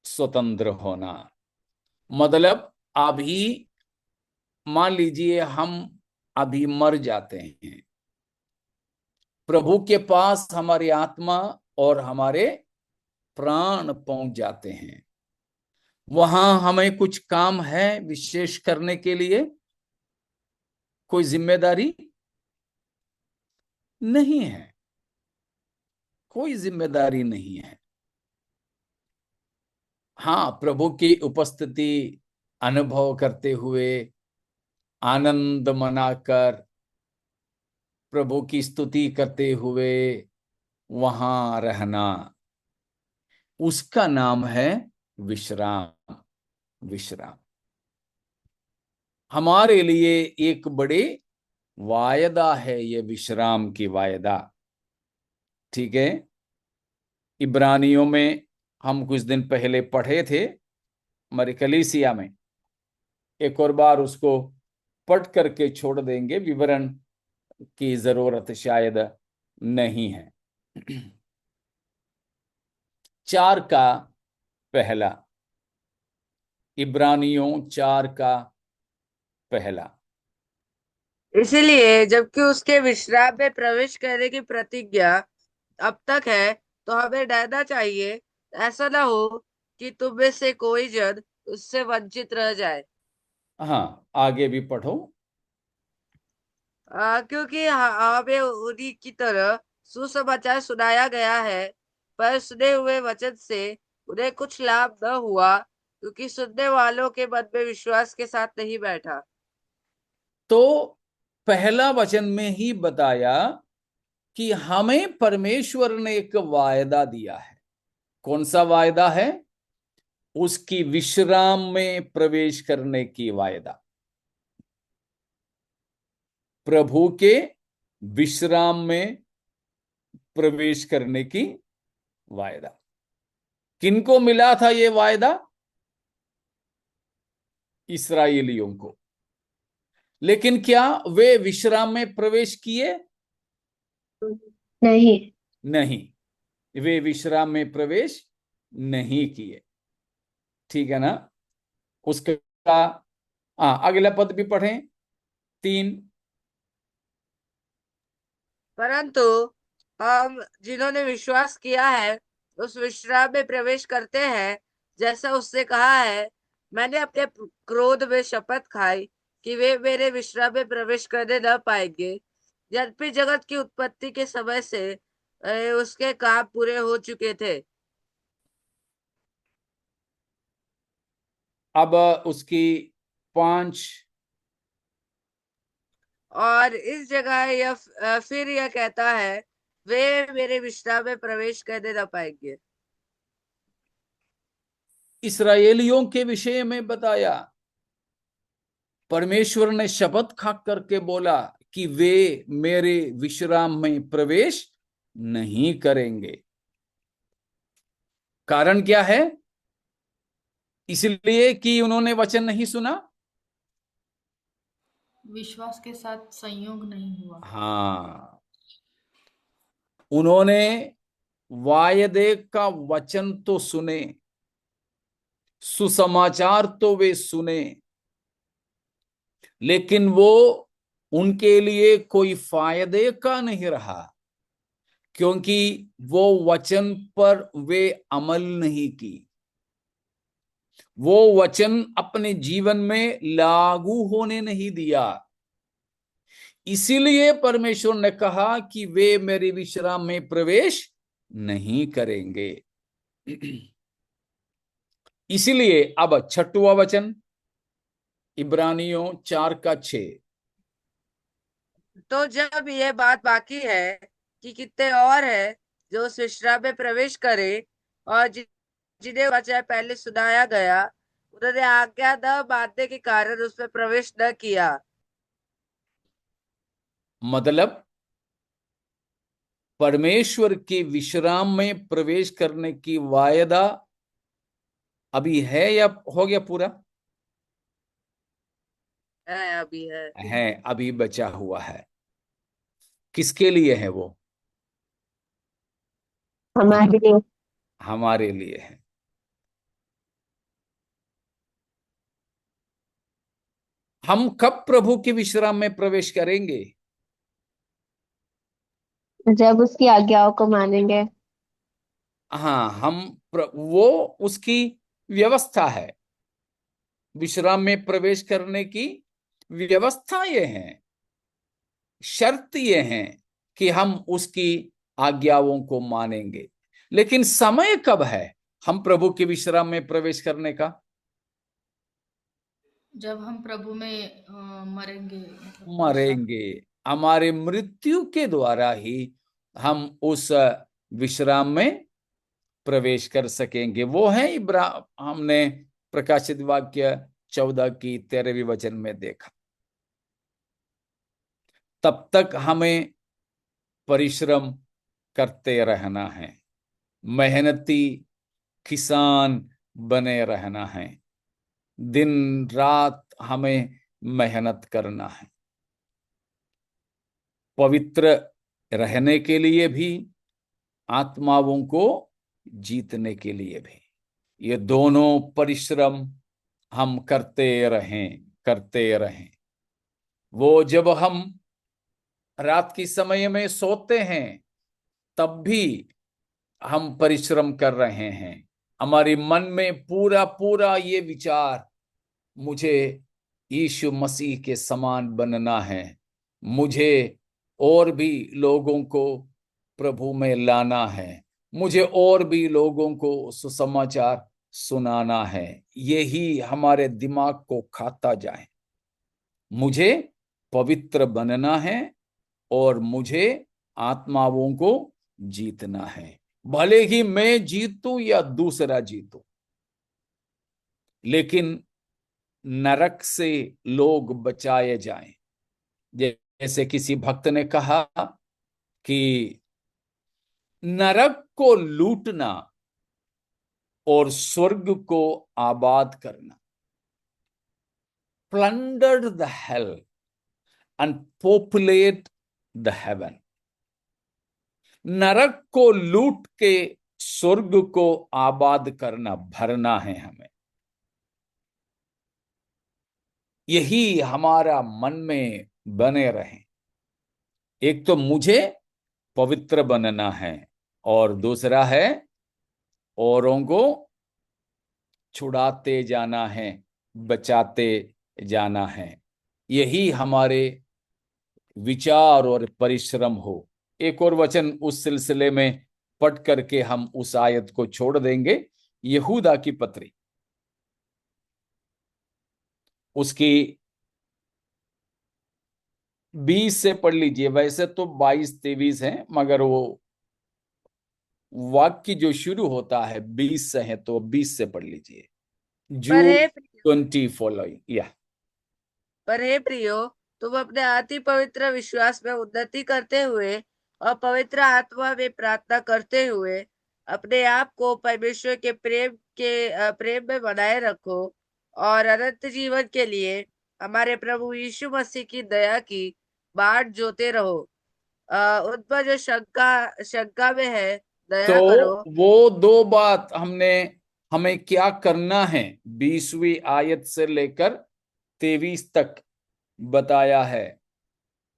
Speaker 1: स्वतंत्र होना। मतलब अभी मान लीजिए हम अभी मर जाते हैं, प्रभु के पास हमारी आत्मा और हमारे प्राण पहुंच जाते हैं। वहां हमें कुछ काम है विशेष करने के लिए, कोई जिम्मेदारी नहीं है, कोई जिम्मेदारी नहीं है। हाँ, प्रभु की उपस्थिति अनुभव करते हुए, आनंद मनाकर, प्रभु की स्तुति करते हुए, वहां रहना, उसका नाम है विश्राम। विश्राम हमारे लिए एक बड़े वायदा है, ये विश्राम की वायदा। ठीक है, इब्रानियों में हम कुछ दिन पहले पढ़े थे, हमारी कलीसिया में। एक और बार उसको पढ़ करके छोड़ देंगे, विवरण की जरूरत शायद नहीं है। 4 का पहला, इब्रानियों 4 का पहला।
Speaker 2: इसलिए जबकि उसके विश्राम में प्रवेश करने की प्रतिज्ञा अब तक है, तो हमें डरना चाहिए, ऐसा ना हो कि तुम में से कोई जन उससे वंचित रह जाए।
Speaker 1: हाँ, आगे भी पढ़ो।
Speaker 2: क्योंकि हमें उन्हीं की तरह सुसमाचार सुनाया गया है, पर सुने हुए वचन से उन्हें कुछ लाभ न हुआ, क्योंकि सुनने वालों के मन में विश्वास के साथ नहीं बैठा।
Speaker 1: तो पहला वचन में ही बताया कि हमें परमेश्वर ने एक वायदा दिया है। कौन सा वायदा है? उसकी विश्राम में प्रवेश करने की वायदा। प्रभु के विश्राम में प्रवेश करने की वायदा। किनको मिला था ये वायदा? इस्राएलियों को। लेकिन क्या वे विश्राम में प्रवेश किए?
Speaker 5: नहीं।
Speaker 1: नहीं, वे विश्राम में प्रवेश नहीं किए। ठीक है ना? उसका अगला पद भी पढ़ें, 3।
Speaker 2: परंतु हम जिन्होंने विश्वास किया है उस विश्राम में प्रवेश करते हैं, जैसा उसने कहा है, मैंने अपने क्रोध में शपथ खाई कि वे मेरे विश्राम में प्रवेश करने न पाएंगे, यद्यपि जगत की उत्पत्ति के समय से उसके काम पूरे हो चुके थे।
Speaker 1: अब उसकी 5।
Speaker 2: और इस जगह यह फिर यह कहता है, वे मेरे विश्राम में प्रवेश करने न पाएंगे।
Speaker 1: इस्राएलियों के विषय में बताया, परमेश्वर ने शपथ खा करके बोला कि वे मेरे विश्राम में प्रवेश नहीं करेंगे। कारण क्या है? इसलिए कि उन्होंने वचन नहीं सुना।
Speaker 4: विश्वास के साथ संयोग नहीं हुआ।
Speaker 1: हाँ, उन्होंने वायदे का वचन तो सुने, सुसमाचार तो वे सुने, लेकिन वो उनके लिए कोई फायदे का नहीं रहा, क्योंकि वो वचन पर वे अमल नहीं की। वो वचन अपने जीवन में लागू होने नहीं दिया। इसीलिए परमेश्वर ने कहा कि वे मेरे विश्राम में प्रवेश नहीं करेंगे। इसीलिए अब 6वां वचन, इब्रानियों 4 का 6।
Speaker 2: तो जब यह बात बाकी है कि कितने और है जो उस विश्राम में प्रवेश करे, और जिन्हें वचन पहले सुनाया गया, उन्होंने आज्ञा न मानने के कारण उसमें प्रवेश न किया।
Speaker 1: मतलब परमेश्वर के विश्राम में प्रवेश करने की वायदा अभी है या हो गया पूरा?
Speaker 2: है, अभी
Speaker 1: है, अभी बचा हुआ है। किसके लिए है वो?
Speaker 5: हमारे लिए।
Speaker 1: हमारे लिए है। हम कब प्रभु के विश्राम में प्रवेश करेंगे?
Speaker 5: जब उसकी आज्ञाओं को मानेंगे।
Speaker 1: हाँ, वो उसकी व्यवस्था है। विश्राम में प्रवेश करने की व्यवस्था ये है, शर्त ये है कि हम उसकी आज्ञाओं को मानेंगे। लेकिन समय कब है हम प्रभु के विश्राम में प्रवेश करने का?
Speaker 4: जब हम प्रभु में मरेंगे, मतलब विश्राम।
Speaker 1: मरेंगे। हमारे मृत्यु के द्वारा ही हम उस विश्राम में प्रवेश कर सकेंगे। वो है हमने प्रकाशित वाक्य 14 की 13वीं वचन में देखा। तब तक हमें परिश्रम करते रहना है, मेहनती किसान बने रहना है, दिन रात हमें मेहनत करना है, पवित्र रहने के लिए भी, आत्माओं को जीतने के लिए भी। ये दोनों परिश्रम हम करते रहें। वो जब हम रात की समय में सोते हैं तब भी हम परिश्रम कर रहे हैं। हमारी मन में पूरा पूरा ये विचार, मुझे यीशु मसीह के समान बनना है, मुझे और भी लोगों को प्रभु में लाना है, मुझे और भी लोगों को सुसमाचार सुनाना है। यही हमारे दिमाग को खाता जाए। मुझे पवित्र बनना है और मुझे आत्माओं को जीतना है। भले ही मैं जीतूं या दूसरा जीतूं, लेकिन नरक से लोग बचाए जाएं। जैसे किसी भक्त ने कहा कि नरक को लूटना और स्वर्ग को आबाद करना, plunder the hell and populate the haven. नरक को लूट के स्वर्ग को आबाद करना, भरना है हमें। यही हमारा मन में बने रहे। एक तो मुझे पवित्र बनना है और दूसरा है औरों को छुड़ाते जाना है, बचाते जाना है। यही हमारे विचार और परिश्रम हो। एक और वचन उस सिलसिले में पढ़ करके हम उस आयत को छोड़ देंगे। यहूदा की पत्री, उसकी 20 से पढ़ लीजिए। वैसे तो 22-23 है, मगर वो वाक्य जो शुरू होता है 20 से है, तो 20 से पढ़ लीजिए।
Speaker 2: पर
Speaker 1: जून
Speaker 2: हे
Speaker 1: 20 फॉलोइंग। या
Speaker 2: पर हे प्रियो, तुम अपने अति पवित्र विश्वास में उन्नति करते हुए और पवित्र आत्मा में प्रार्थना करते हुए अपने आप को परमेश्वर के प्रेम में बनाए रखो और अनंत जीवन के लिए हमारे प्रभु यीशु मसीह की दया की बाट जोते रहो। उन पर जो शंका में है, दया करो।
Speaker 1: तो वो दो बात हमें क्या करना है 20वीं आयत से लेकर 23 तक बताया है।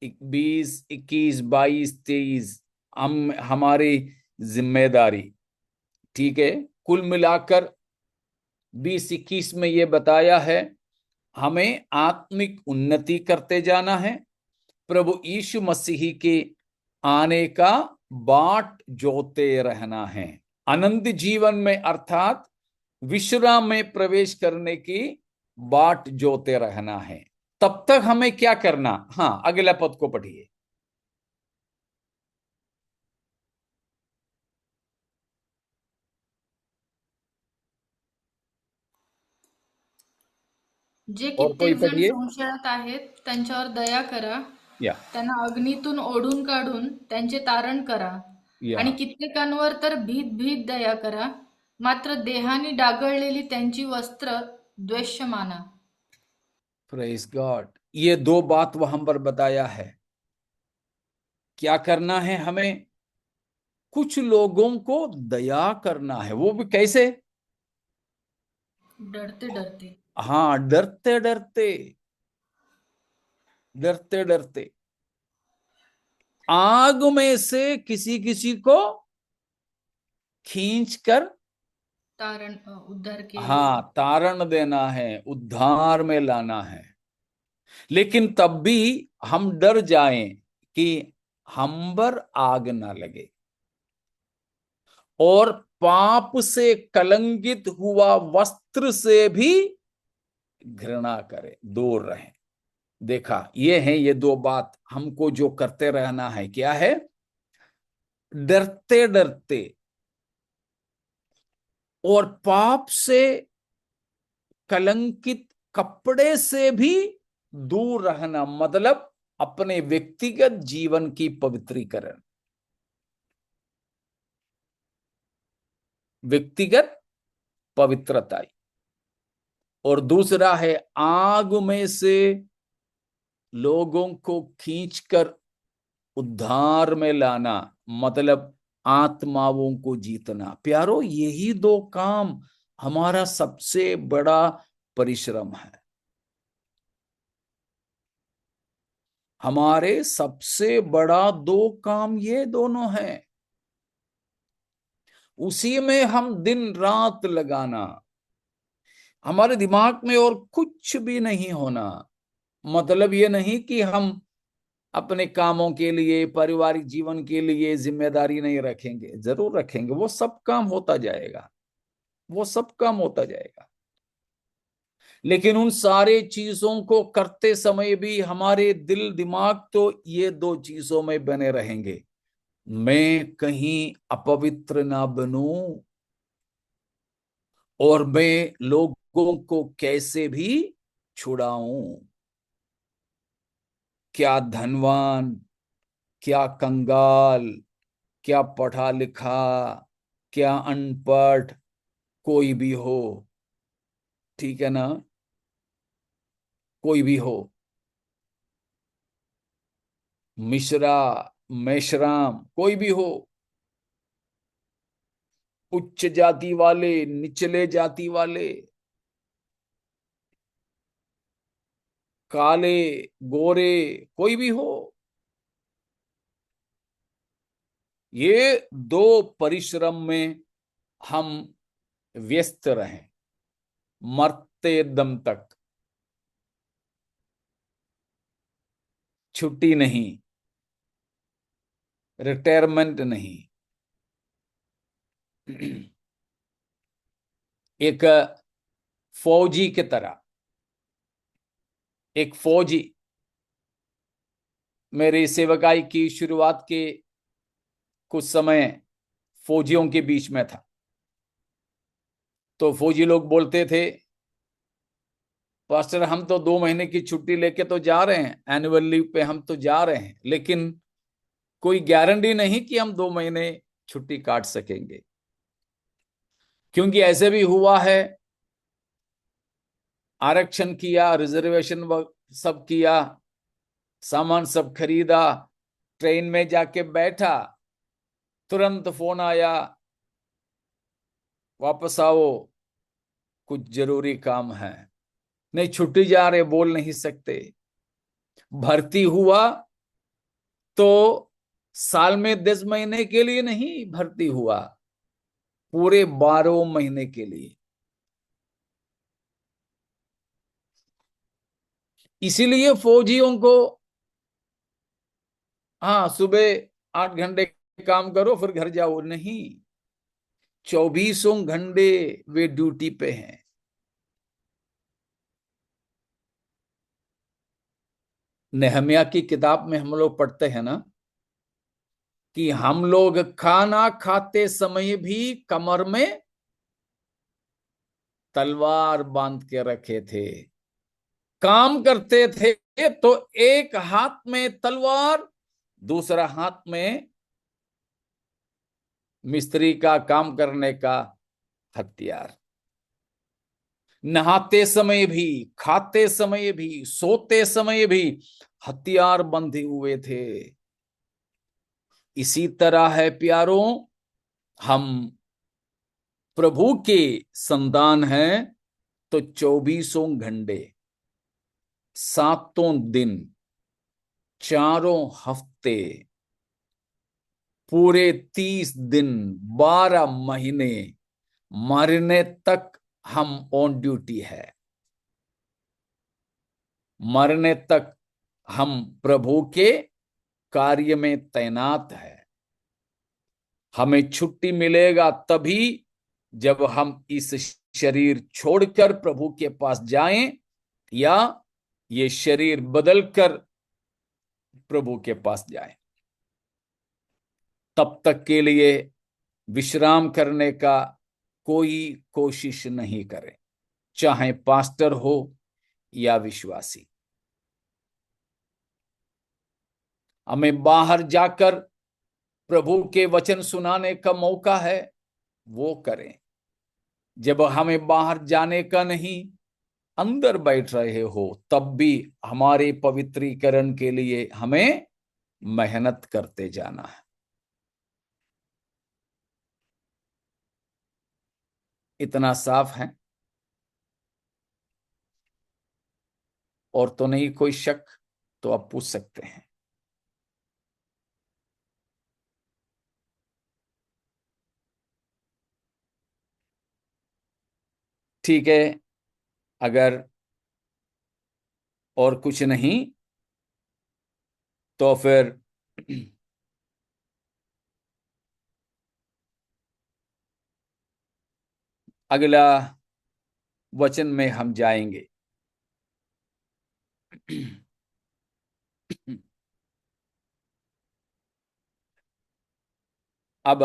Speaker 1: 20, 21, 22, 23 हमारी जिम्मेदारी, ठीक है। कुल मिलाकर 20-21 में ये बताया है हमें आत्मिक उन्नति करते जाना है, प्रभु यीशु मसीह के आने का बाट जोते रहना है, अनंत जीवन में अर्थात विश्राम में प्रवेश करने की बाट जोते रहना है। तब तक हमें क्या करना? हाँ, अगला पद को पढ़िए।
Speaker 4: जे
Speaker 1: और कोई
Speaker 4: कित्येक जण
Speaker 1: पढ़िए।
Speaker 4: संशयात आहेत त्यांच्यावर दया करा,
Speaker 1: या
Speaker 4: त्यांना अग्नीतून ओढून काढून त्यांचे तारण करा,
Speaker 1: या
Speaker 4: आणि कित्येकांवर तर भीत भीत दया करा, मात्र देहाने डागळलेली त्यांची वस्त्र द्वेष्य माना।
Speaker 1: Praise God. ये दो बात वहां पर बताया है। क्या करना है हमें? कुछ लोगों को दया करना है। वो भी कैसे?
Speaker 4: डरते डरते।
Speaker 1: हाँ, डरते डरते, डरते डरते। आग में से किसी किसी को खींचकर,
Speaker 4: तारण उद्धार के लिए।
Speaker 1: हाँ, तारण देना है, उद्धार में लाना है। लेकिन तब भी हम डर जाएं कि हम पर आग ना लगे और पाप से कलंकित हुआ वस्त्र से भी घृणा करें, दूर रहें। देखा, ये है ये दो बात हमको जो करते रहना है। क्या है? डरते डरते और पाप से कलंकित कपड़े से भी दूर रहना, मतलब अपने व्यक्तिगत जीवन की पवित्रीकरण, व्यक्तिगत पवित्रता। और दूसरा है आग में से लोगों को खींचकर उद्धार में लाना, मतलब आत्माओं को जीतना। प्यारो, यही दो काम हमारा सबसे बड़ा परिश्रम है। हमारे सबसे बड़ा दो काम ये दोनों हैं, उसी में हम दिन रात लगाना, हमारे दिमाग में और कुछ भी नहीं होना। मतलब ये नहीं कि हम अपने कामों के लिए, पारिवारिक जीवन के लिए जिम्मेदारी नहीं रखेंगे, जरूर रखेंगे, वो सब काम होता जाएगा, वो सब काम होता जाएगा। लेकिन उन सारे चीजों को करते समय भी हमारे दिल दिमाग तो ये दो चीजों में बने रहेंगे, मैं कहीं अपवित्र ना बनूं और मैं लोगों को कैसे भी छुड़ाऊं। क्या धनवान, क्या कंगाल, क्या पढ़ा लिखा, क्या अनपढ़, कोई भी हो, ठीक है ना, कोई भी हो, मिश्रा, मेश्राम, कोई भी हो, उच्च जाति वाले, निचले जाति वाले, काले, गोरे, कोई भी हो, ये दो परिश्रम में हम व्यस्त रहें मरते दम तक। छुट्टी नहीं, रिटायरमेंट नहीं। एक फौजी की तरह, एक फौजी, मेरी सेवकाई की शुरुआत के कुछ समय फौजियों के बीच में था, तो फौजी लोग बोलते थे, पास्टर हम तो 2 महीने की छुट्टी लेके तो जा रहे हैं, एनुअल लीव पे हम तो जा रहे हैं, लेकिन कोई गारंटी नहीं कि हम 2 महीने छुट्टी काट सकेंगे। क्योंकि ऐसे भी हुआ है, आरक्षण किया, रिजर्वेशन सब किया, सामान सब खरीदा, ट्रेन में जाके बैठा, तुरंत फोन आया, वापस आओ, कुछ जरूरी काम है, नहीं छुट्टी जा रहे, बोल नहीं सकते। भर्ती हुआ तो साल में 10 महीने के लिए नहीं भर्ती हुआ, पूरे 12 महीने के लिए। इसीलिए फौजियों को, हाँ सुबह 8 घंटे काम करो फिर घर जाओ, नहीं, 24 घंटे वे ड्यूटी पे हैं। नेहमिया की किताब में हम लोग पढ़ते हैं ना कि हम लोग खाना खाते समय भी कमर में तलवार बांध के रखे थे, काम करते थे तो एक हाथ में तलवार, दूसरा हाथ में मिस्त्री का काम करने का हथियार। नहाते समय भी, खाते समय भी, सोते समय भी हथियार बंधे हुए थे। इसी तरह है प्यारों, हम प्रभु के संतान हैं तो 24 घंटे, 7 दिन, 4 हफ्ते, पूरे 30 दिन, 12 महीने, मरने तक हम ऑन ड्यूटी है। मरने तक हम प्रभु के कार्य में तैनात है। हमें छुट्टी मिलेगा तभी जब हम इस शरीर छोड़कर प्रभु के पास जाएं, या ये शरीर बदलकर प्रभु के पास जाएं। तब तक के लिए विश्राम करने का कोई कोशिश नहीं करे, चाहे पास्टर हो या विश्वासी। हमें बाहर जाकर प्रभु के वचन सुनाने का मौका है, वो करें। जब हमें बाहर जाने का नहीं, अंदर बैठ रहे हो, तब भी हमारे पवित्रीकरण के लिए हमें मेहनत करते जाना है। इतना साफ है? और तो नहीं कोई शक? तो आप पूछ सकते हैं। ठीक है, अगर और कुछ नहीं तो फिर अगला वचन में हम जाएंगे। अब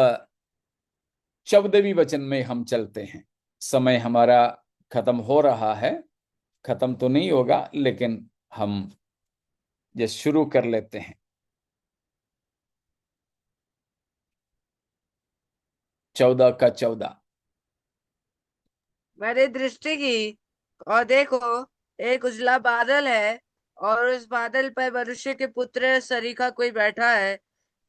Speaker 1: 14वें वचन में हम चलते हैं। समय हमारा खत्म हो रहा है, खत्म तो नहीं होगा, लेकिन हम ये शुरू कर लेते हैं। 14 का 14।
Speaker 2: मैंने दृष्टि की और देखो, एक उजला बादल है, और उस बादल पर मनुष्य के पुत्र सरीखा कोई बैठा है,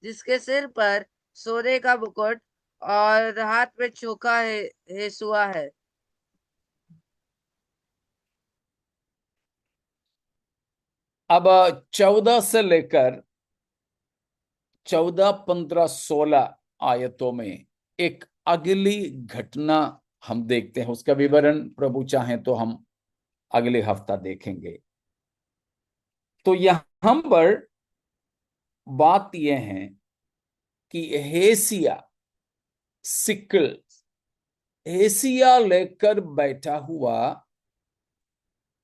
Speaker 2: जिसके सिर पर सोने का मुकुट और हाथ में चोखा है, हेसुआ है।
Speaker 1: अब 14 से लेकर 14, 15, 16 आयतों में एक अगली घटना हम देखते हैं। उसका विवरण प्रभु चाहे तो हम अगले हफ्ता देखेंगे। तो यहां पर बात यह है कि हेसिया सिकल, हेसिया लेकर बैठा हुआ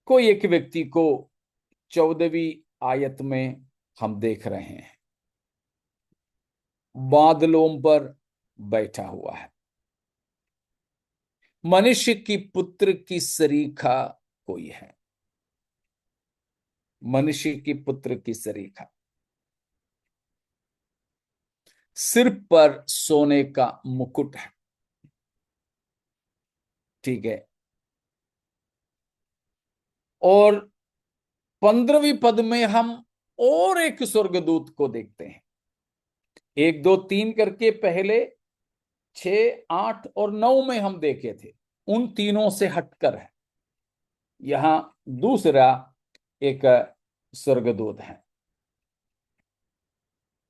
Speaker 1: कोई एक व्यक्ति को 14वीं आयत में हम देख रहे हैं। बादलों पर बैठा हुआ है, मनुष्य की पुत्र की सरीखा कोई है। मनुष्य की पुत्र की सरीखा, सिर पर सोने का मुकुट है। ठीक है। और 15वीं पद में हम और एक स्वर्गदूत को देखते हैं। 1, 2, 3 करके पहले 6, 8 और 9 में हम देखे थे, उन तीनों से हटकर है। यहां दूसरा एक स्वर्गदूत है।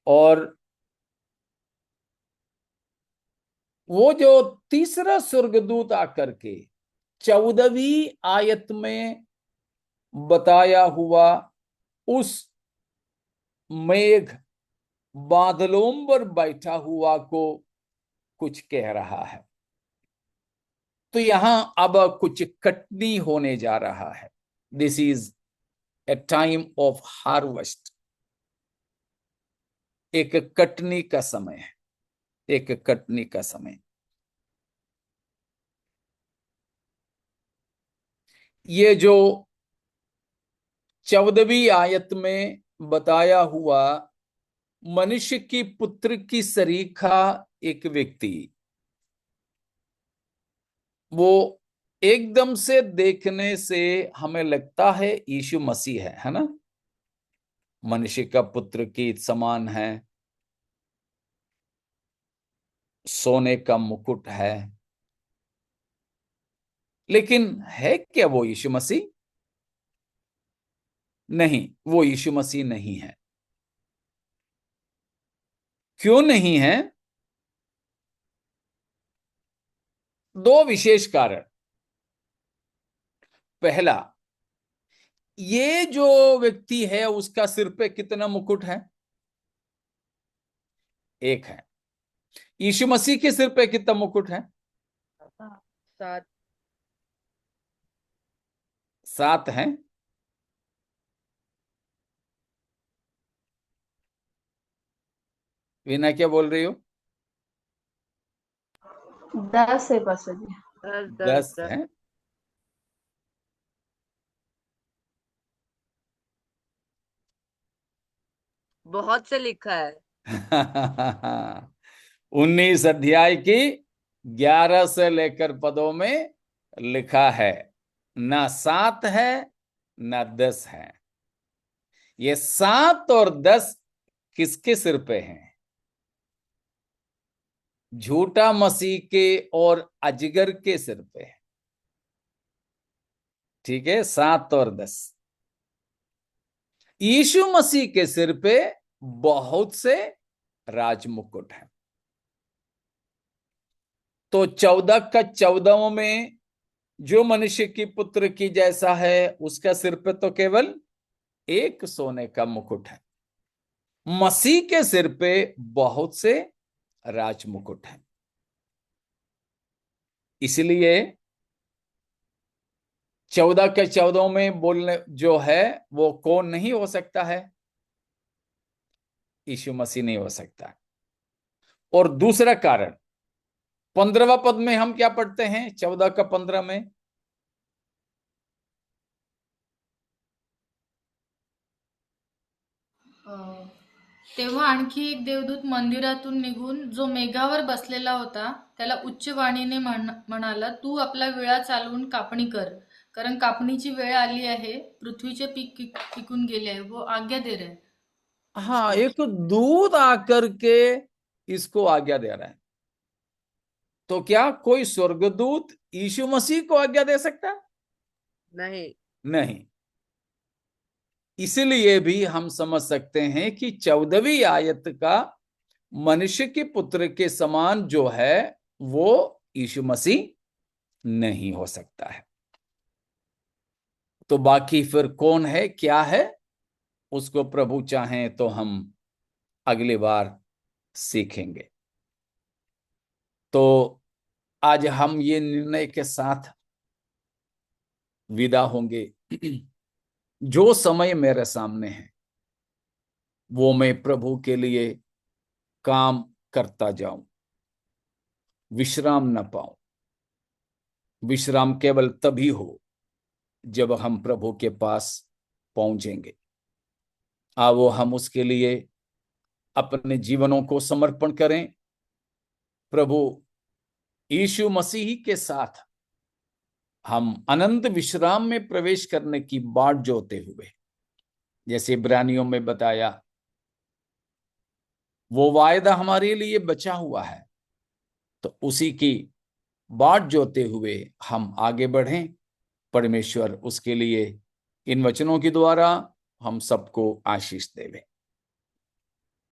Speaker 1: और वो जो तीसरा स्वर्गदूत आकर के 14वीं आयत में बताया हुआ उस मेघ बादलों पर बैठा हुआ को कुछ कह रहा है। तो यहां अब कुछ कटनी होने जा रहा है। This is a time of harvest. एक कटनी का समय है, एक कटनी का समय। ये जो 14वीं आयत में बताया हुआ मनुष्य की पुत्र की सरीखा एक व्यक्ति, वो एकदम से देखने से हमें लगता है यीशु मसीह है ना? मनुष्य का पुत्र की समान है, सोने का मुकुट है। लेकिन है क्या वो यीशु मसीह? नहीं, वो यीशु मसीह नहीं है। क्यों नहीं है? दो विशेष कारण। पहला, ये जो व्यक्ति है उसका सिर पे कितना मुकुट है? एक है। यीशु मसीह के सिर पे कितना मुकुट है?
Speaker 2: 7।
Speaker 1: 7 है। वीना क्या बोल रही हो?
Speaker 5: 10 है पास्टर जी।
Speaker 1: 10 है।
Speaker 2: बहुत से लिखा है।
Speaker 1: 19 अध्याय की 11 से लेकर पदों में लिखा है, ना 7 है ना 10 है। ये 7 और 10 किसके सिर पे हैं? झूठा मसीह के और अजगर के सिर पे है। ठीक है, 7 और 10। यीशु मसीह के सिर पे बहुत से राजमुकुट हैं। तो 14 का 14 में जो मनुष्य की पुत्र की जैसा है, उसका सिर पे तो केवल एक सोने का मुकुट है। मसीह के सिर पे बहुत से राजमुकुट हैं। इसलिए 14 के 14 में बोलने जो है वो कौन नहीं हो सकता है? यीशु मसीह नहीं हो सकता। और दूसरा कारण 15वां पद में हम क्या पढ़ते हैं? 14 का 15 में
Speaker 4: तेव्हा आणखी एक देवदूत मंदिरातून निघून जो मेघावर बसलेला होता त्याला उच्च वाणीने म्हणाला, तू आपला विळा चालवून कापणी कर, कारण कापणीची वेळ आली आहे, पृथ्वीचे पीक पिकून गेले आहे, वो आज्ञा दे रहे हैं।
Speaker 1: हाँ, एक दूत आकर के इसको आज्ञा दे रहा है। तो क्या कोई स्वर्गदूत यीशु मसीह को आज्ञा दे सकता है?
Speaker 2: नहीं।
Speaker 1: नहीं। इसलिए भी हम समझ सकते हैं कि 14वीं आयत का मनुष्य के पुत्र के समान जो है वो यीशु मसीह नहीं हो सकता है। तो बाकी फिर कौन है, क्या है, उसको प्रभु चाहें तो हम अगली बार सीखेंगे। तो आज हम ये निर्णय के साथ विदा होंगे, जो समय मेरे सामने है वो मैं प्रभु के लिए काम करता जाऊं, विश्राम न पाऊं। विश्राम केवल तभी हो जब हम प्रभु के पास पहुंचेंगे। आओ हम उसके लिए अपने जीवनों को समर्पण करें। प्रभु यीशु मसीह के साथ हम अनंत विश्राम में प्रवेश करने की बाट जोते हुए, जैसे इब्रानियों में बताया, वो वायदा हमारे लिए बचा हुआ है, तो उसी की बाट जोते हुए हम आगे बढ़ें। परमेश्वर उसके लिए इन वचनों के द्वारा हम सबको आशीष देवे।